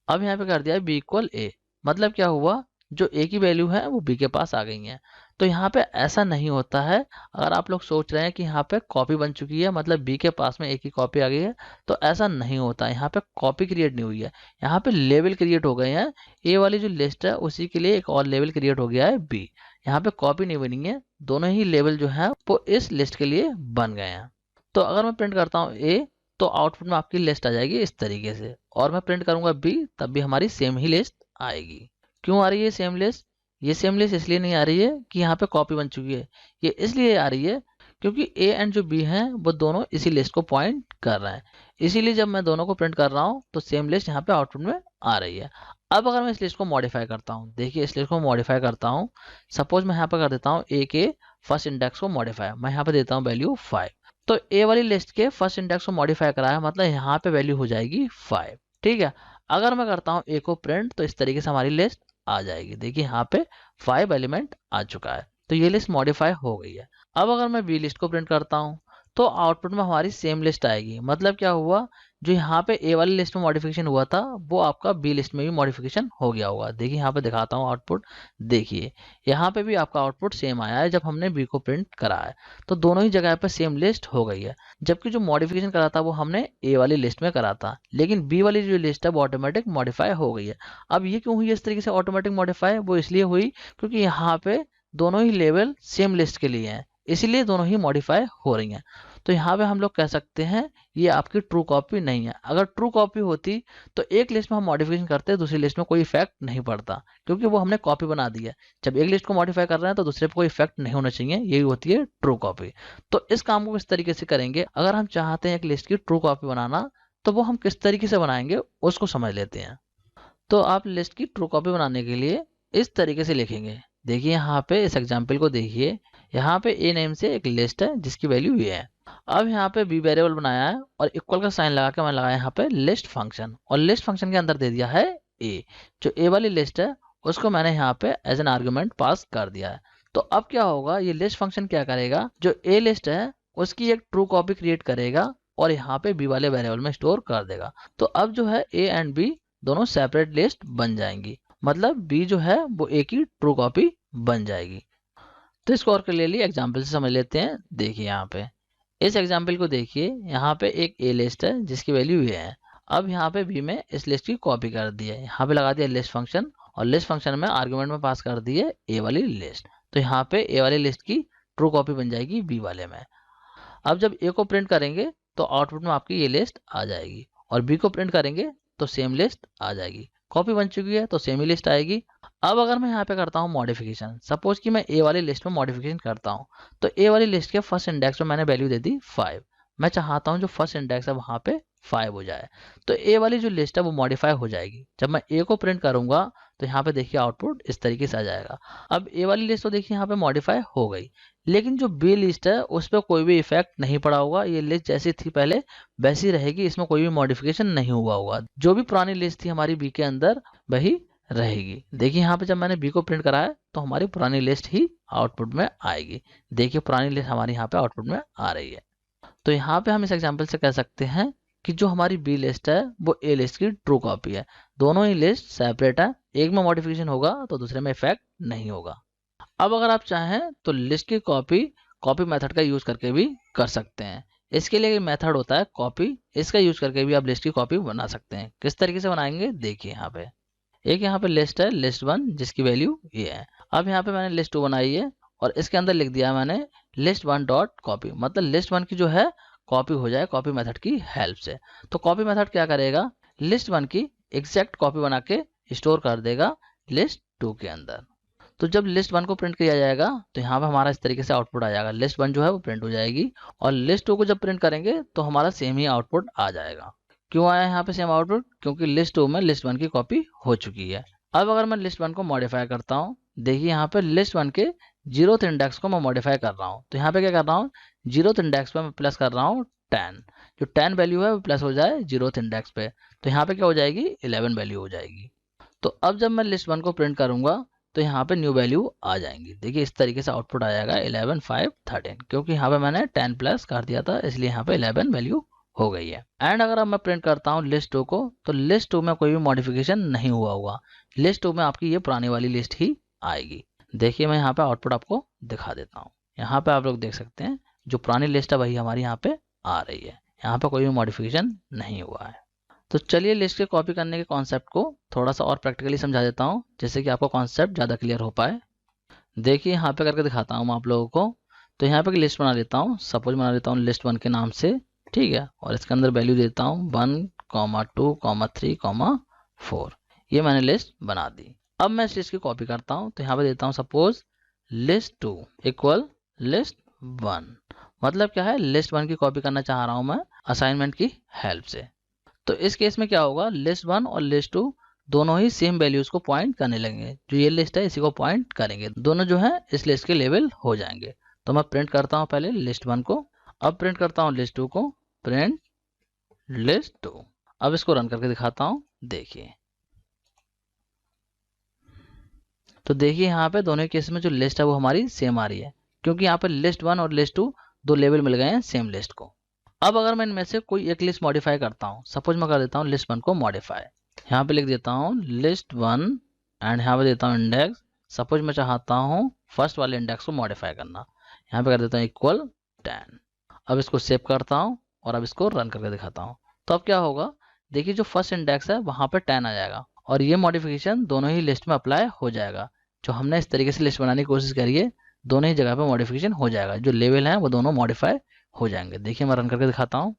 अब यहाँ पे कर दिया है बी इक्वल ए। मतलब क्या हुआ, जो ए की वैल्यू है वो बी के पास आ गई है। तो यहाँ पे ऐसा नहीं होता है। अगर आप लोग सोच रहे हैं कि यहाँ पे कॉपी बन चुकी है मतलब बी के पास में ए की कॉपी आ गई है, तो ऐसा नहीं होता। यहाँ पे कॉपी क्रिएट नहीं हुई है, यहाँ पे लेवल क्रिएट हो गए हैं। ए वाली जो लिस्ट है उसी के लिए एक और लेवल क्रिएट हो गया है बी। यहाँ पे कॉपी नहीं बनी है, दोनों ही लेवल जो है वो इस लिस्ट के लिए बन गए हैं। तो अगर मैं प्रिंट करता हूँ ए तो आउटपुट में आपकी लिस्ट आ जाएगी इस तरीके से, और मैं प्रिंट करूंगा बी तब भी हमारी सेम ही लिस्ट आएगी। क्यों आ रही है सेम लिस्ट? ये सेम लिस्ट इसलिए नहीं आ रही है कि यहाँ पे कॉपी बन चुकी है, ये इसलिए आ रही है क्योंकि ए एंड जो बी हैं वो दोनों इसी लिस्ट को पॉइंट कर रहे हैं। इसीलिए जब मैं दोनों को प्रिंट कर रहा हूँ तो सेम लिस्ट यहाँ पे आउटपुट में आ रही है। अब अगर मैं इस लिस्ट को मॉडिफाई करता हूँ, देखिए इस लिस्ट को मॉडिफाई करता हूँ। सपोज मैं यहाँ पे कर देता हूँ ए के फर्स्ट इंडेक्स को मॉडिफाई, मैं यहाँ पे देता हूँ वैल्यू 5। तो ए वाली लिस्ट के फर्स्ट इंडेक्स को मॉडिफाई कराया मतलब यहाँ पे वैल्यू हो जाएगी 5, ठीक है। अगर मैं करता हूँ ए को प्रिंट तो इस तरीके से हमारी लिस्ट आ जाएगी। देखिए यहाँ पे 5 एलिमेंट आ चुका है, तो ये लिस्ट मॉडिफाई हो गई है। अब अगर मैं बी लिस्ट को प्रिंट करता हूँ तो आउटपुट में हमारी सेम लिस्ट आएगी। मतलब क्या हुआ, जो यहाँ पे ए वाली लिस्ट में मॉडिफिकेशन हुआ था वो आपका बी लिस्ट में भी मॉडिफिकेशन हो गया होगा। देखिए यहाँ पे दिखाता हूँ आउटपुट। देखिए यहाँ पे भी आपका आउटपुट सेम आया है जब हमने बी को प्रिंट करा है, तो दोनों ही जगह पे सेम लिस्ट हो गई है। जबकि जो मॉडिफिकेशन करा था वो हमने ए वाली लिस्ट में करा था, लेकिन बी वाली जो लिस्ट है वो ऑटोमेटिक मॉडिफाई हो गई है। अब ये क्यों हुई इस तरीके से ऑटोमेटिक मॉडिफाई? वो इसलिए हुई क्योंकि यहाँ पे दोनों ही लेवल सेम लिस्ट के लिए हैं, इसीलिए दोनों ही मॉडिफाई हो रही हैं। तो यहाँ पे हम लोग कह सकते हैं ये आपकी ट्रू कॉपी नहीं है। अगर ट्रू कॉपी होती तो एक लिस्ट में हम मॉडिफिकेशन करते दूसरी लिस्ट में कोई इफेक्ट नहीं पड़ता, क्योंकि वो हमने कॉपी बना दी है। जब एक लिस्ट को मॉडिफाई कर रहे हैं तो दूसरे पे कोई इफेक्ट नहीं होना चाहिए, यही होती है ट्रू कॉपी। तो इस काम को किस तरीके से करेंगे, अगर हम चाहते हैं एक लिस्ट की ट्रू कॉपी बनाना तो वो हम किस तरीके से बनाएंगे उसको समझ लेते हैं। तो आप लिस्ट की ट्रू कॉपी बनाने के लिए इस तरीके से लिखेंगे। देखिए यहाँ पे इस एग्जाम्पल को देखिए, यहाँ पे ए नेम से एक लिस्ट है जिसकी वैल्यू ये है। अब यहाँ पे बी वेरिएबल बनाया है और इक्वल का साइन लगा के मैंने लगाया यहाँ पे लिस्ट फंक्शन, और लिस्ट फंक्शन के अंदर दे दिया है ए। जो ए वाली लिस्ट है उसको मैंने यहाँ पे एज एन आर्ग्यूमेंट पास कर दिया है। तो अब क्या होगा, ये लिस्ट फंक्शन क्या करेगा, जो ए लिस्ट है उसकी एक ट्रू कॉपी क्रिएट करेगा और यहाँ पे बी वाले वेरिएबल में स्टोर कर देगा। तो अब जो है ए एंड बी दोनों सेपरेट लिस्ट बन जाएंगी, मतलब बी जो है वो ए की ट्रू कॉपी बन जाएगी। तो इसको और क्लियरली एग्जाम्पल से समझ लेते हैं। देखिए यहाँ पे इस एग्जाम्पल को देखिए, यहाँ पे एक ए लिस्ट है जिसकी वैल्यू ये है। अब यहाँ पे बी में इस लिस्ट की कॉपी कर दी है, यहाँ पे लगा दिया लिस्ट फंक्शन और लिस्ट फंक्शन में आर्गुमेंट में पास कर दी है ए वाली लिस्ट। तो यहाँ पे ए वाली लिस्ट की ट्रू कॉपी बन जाएगी बी वाले में। अब जब ए को प्रिंट करेंगे तो आउटपुट में आपकी ये लिस्ट आ जाएगी, और बी को प्रिंट करेंगे तो सेम लिस्ट आ जाएगी। कॉपी बन चुकी है तो सेम ही लिस्ट आएगी। अब अगर मैं यहाँ पे करता हूँ मॉडिफिकेशन, सपोज कि मैं ए वाली लिस्ट में मॉडिफिकेशन करता हूँ, तो ए वाली लिस्ट के फर्स्ट इंडेक्स में मैंने वैल्यू दे दी 5। मैं चाहता हूँ जो फर्स्ट इंडेक्स है वहाँ पे 5 हो जाए, तो ए वाली जो लिस्ट है वो मॉडिफाई हो जाएगी। जब मैं ए को प्रिंट करूंगा तो यहाँ पे देखिए आउटपुट इस तरीके से आ जाएगा। अब ए वाली लिस्ट तो देखिए यहाँ पे मॉडिफाई हो गई, लेकिन जो बी लिस्ट है उस पर कोई भी इफेक्ट नहीं पड़ा होगा। ये लिस्ट जैसी थी पहले वैसी रहेगी, इसमें कोई भी मॉडिफिकेशन नहीं हुआ होगा। जो भी पुरानी लिस्ट थी हमारी बी के अंदर वही रहेगी। देखिए यहाँ पे जब मैंने बी को प्रिंट कराया तो हमारी पुरानी लिस्ट ही आउटपुट में आएगी। देखिए पुरानी लिस्ट हमारी यहाँ पे आउटपुट में आ रही है। तो यहाँ पे हम इस एग्जाम्पल से कह सकते हैं कि जो हमारी बी लिस्ट है वो ए लिस्ट की ट्रू कॉपी है। दोनों ही लिस्ट सेपरेट है, एक में मॉडिफिकेशन होगा तो दूसरे में इफेक्ट नहीं होगा। अब अगर आप चाहें तो लिस्ट की कॉपी मेथड का यूज करके भी कर सकते हैं। इसके लिए मेथड होता है कॉपी, इसका यूज करके भी आप लिस्ट की कॉपी बना सकते हैं। किस तरीके से बनाएंगे देखिए, यहाँ पे एक यहाँ पे लिस्ट है लिस्ट 1 जिसकी वैल्यू ये है। अब यहाँ पे मैंने लिस्ट 2 बनाई है और इसके अंदर लिख दिया मैंने लिस्ट 1 डॉट कॉपी, मतलब लिस्ट 1 की जो है कॉपी हो जाए कॉपी मेथड की हेल्प से। तो कॉपी मेथड क्या करेगा, लिस्ट 1 की एग्जैक्ट कॉपी बना के स्टोर कर देगा लिस्ट 2 के अंदर। तो जब लिस्ट 1 को प्रिंट किया जाएगा तो यहाँ पे हमारा इस तरीके से आउटपुट आ जाएगा। लिस्ट 1 जो है वो प्रिंट हो जाएगी और लिस्ट 2 को जब प्रिंट करेंगे तो हमारा सेम ही आउटपुट आ जाएगा। क्यों आया यहाँ पे सेम आउटपुट, क्योंकि लिस्ट 2 में लिस्ट 1 की कॉपी हो चुकी है। अब अगर मैं लिस्ट 1 को मॉडिफाई करता हूँ, देखिए यहाँ पे लिस्ट 1 के 0th इंडेक्स को मैं मॉडिफाई कर रहा हूँ। तो यहाँ पे क्या कर रहा हूँ, 0th इंडेक्स पे मैं प्लस कर रहा हूँ 10। जो 10 वैल्यू है वो प्लस हो जाए 0th इंडेक्स पे, तो यहाँ पे क्या हो जाएगी 11 वैल्यू हो जाएगी। तो अब जब मैं लिस्ट 1 को प्रिंट करूंगा तो यहाँ पे न्यू वैल्यू आ जाएंगी। देखिए इस तरीके से आउटपुट आ जाएगा 11 5 13, क्योंकि यहाँ पे मैंने 10 प्लस कर दिया था इसलिए यहाँ पे 11 वैल्यू हो गई है। एंड अगर अब मैं प्रिंट करता हूँ लिस्ट 2 को, तो लिस्ट 2 में कोई भी मॉडिफिकेशन नहीं हुआ होगा। लिस्ट 2 में आपकी ये पुरानी वाली लिस्ट ही आएगी। देखिए मैं यहाँ पे आउटपुट आपको दिखा देता हूँ। यहाँ पे आप लोग देख सकते हैं जो पुरानी लिस्ट है वही हमारी यहाँ पे आ रही है, यहाँ पे कोई भी मॉडिफिकेशन नहीं हुआ है। तो चलिए लिस्ट के कॉपी करने के कॉन्सेप्ट को थोड़ा सा और प्रैक्टिकली समझा देता हूँ, जिससे कि आपको कॉन्सेप्ट ज़्यादा क्लियर हो पाए। देखिए यहाँ पे करके दिखाता हूँ मैं आप लोगों को। तो यहाँ पे एक लिस्ट बना लेता हूँ, सपोज बना लेता हूँ लिस्ट 1 के नाम से, ठीक है, और इसके अंदर वैल्यू देता हूँ 1, 2, 3, 4। ये मैंने लिस्ट बना दी। अब मैं इस लिस्ट की कॉपी करता हूँ, तो यहाँ पे देता हूँ सपोज लिस्ट 2 इक्वल लिस्ट 1। मतलब क्या है, लिस्ट 1 की कॉपी करना चाह रहा हूँ मैं असाइनमेंट की हेल्प से। तो इस केस में क्या होगा, लिस्ट 1 और लिस्ट 2 दोनों ही सेम वैल्यूज को पॉइंट करने लगेंगे। जो ये लिस्ट है इसी को पॉइंट करेंगे, दोनों जो है इस लिस्ट के लेवल हो जाएंगे। तो मैं प्रिंट करता हूँ पहले लिस्ट 1 को, अब प्रिंट करता हूँ लिस्ट 2 को, प्रिंट लिस्ट 2। अब इसको रन करके दिखाता हूँ। देखिए तो देखिए यहाँ पे दोनों केस में जो लिस्ट है वो हमारी सेम आ रही है, क्योंकि यहाँ पे लिस्ट 1 और लिस्ट 2 दो लेवल मिल गए हैं सेम लिस्ट को। अब अगर मैं इनमें से कोई एक लिस्ट मॉडिफाई करता हूँ, सपोज मैं कर देता हूँ लिस्ट 1 को मॉडिफाई, यहाँ पे लिख देता हूँ लिस्ट 1 एंड यहाँ पे देता हूँ इंडेक्स। सपोज मैं चाहता हूँ फर्स्ट वाले इंडेक्स को मॉडिफाई करना, यहाँ पे कर देता हूँ इक्वल 10। अब इसको सेव करता हूँ और अब इसको रन करके दिखाता हूँ। तो अब क्या होगा, देखिए जो फर्स्ट इंडेक्स है वहाँ पे 10 आ जाएगा और ये मॉडिफिकेशन दोनों ही लिस्ट में अप्लाई हो जाएगा। जो हमने इस तरीके से लिस्ट बनाने की कोशिश करी है, दोनों ही जगह पे मॉडिफिकेशन हो जाएगा, जो लेवल है वो दोनों मॉडिफाई हो जाएंगे। देखिए मैं रन करके दिखाता हूँ।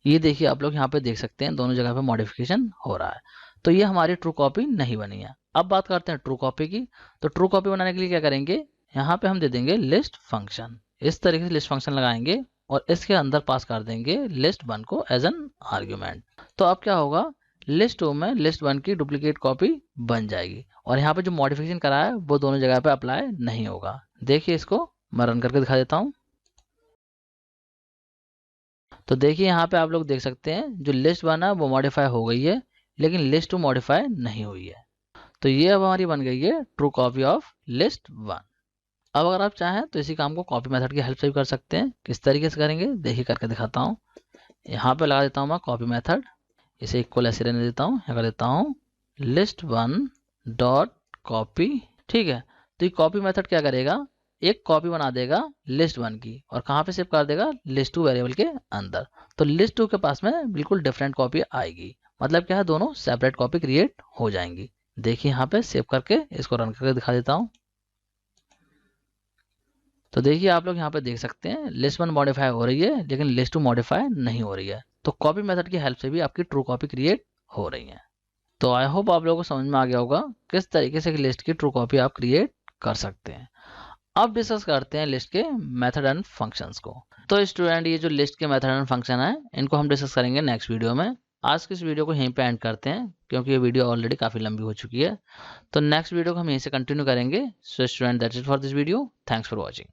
ये देखिए आप लोग यहाँ पे देख सकते हैं दोनों जगह पे मॉडिफिकेशन हो रहा है। तो ये हमारी ट्रू कॉपी नहीं बनी है। अब बात करते हैं ट्रू कॉपी की। तो ट्रू कॉपी बनाने के लिए क्या करेंगे, यहाँ पे हम दे देंगे लिस्ट फंक्शन। इस तरीके से लिस्ट फंक्शन लगाएंगे और इसके अंदर पास कर देंगे लिस्ट 1 को एज एन आर्ग्यूमेंट। तो अब क्या होगा, लिस्ट 2 में लिस्ट 1 की डुप्लीकेट कॉपी बन जाएगी और यहाँ पे जो मॉडिफिकेशन करा है वो दोनों जगह पे अप्लाई नहीं होगा। देखिए इसको मैं रन करके दिखा देता हूँ। तो देखिए यहाँ पे आप लोग देख सकते हैं जो लिस्ट 1 है वो मॉडिफाई हो गई है, लेकिन लिस्ट 2 मॉडिफाई नहीं हुई है। तो ये अब हमारी बन गई है ट्रू कॉपी ऑफ लिस्ट 1। अब अगर आप चाहें तो इसी काम को कॉपी मेथड की हेल्प से भी कर सकते हैं। किस तरीके से करेंगे देखिए करके दिखाता हूँ। यहाँ पे लगा देता हूँ मैं कॉपी मेथड, इसे इक्वल ऐसे रहने देता हूँ। यहाँ कर देता हूँ लिस्ट 1 डॉट कॉपी। ठीक है, तो ये कॉपी मेथड क्या करेगा, एक कॉपी बना देगा लिस्ट 1 की और कहाँ पे सेव कर देगा, लिस्ट 2 वेरिएबल के अंदर। तो लिस्ट 2 के पास में बिल्कुल डिफरेंट कॉपी आएगी। मतलब क्या है, दोनों सेपरेट कॉपी क्रिएट हो जाएंगी। देखिए यहाँ पे सेव करके इसको रन करके दिखा देता हूँ। तो देखिए आप लोग यहाँ पे देख सकते हैं लिस्ट 1 मॉडिफाई हो रही है लेकिन लिस्ट 2 मॉडिफाई नहीं हो रही है। तो कॉपी मेथड की हेल्प से भी आपकी ट्रू कॉपी क्रिएट हो रही है। तो आई होप आप लोगों को समझ में आ गया होगा किस तरीके से लिस्ट की ट्रू कॉपी आप क्रिएट कर सकते हैं। अब डिस्कस करते हैं लिस्ट के मेथड एंड फंक्शंस को। तो स्टूडेंट ये जो लिस्ट के मेथड एंड फंक्शन है इनको हम डिस्कस करेंगे नेक्स्ट वीडियो में। आज की इस वीडियो को यहीं पे एंड करते हैं क्योंकि ये वीडियो ऑलरेडी काफ़ी लंबी हो चुकी है। तो नेक्स्ट वीडियो को हम यहीं से कंटिन्यू करेंगे। So student that's it for this video. Thanks for watching.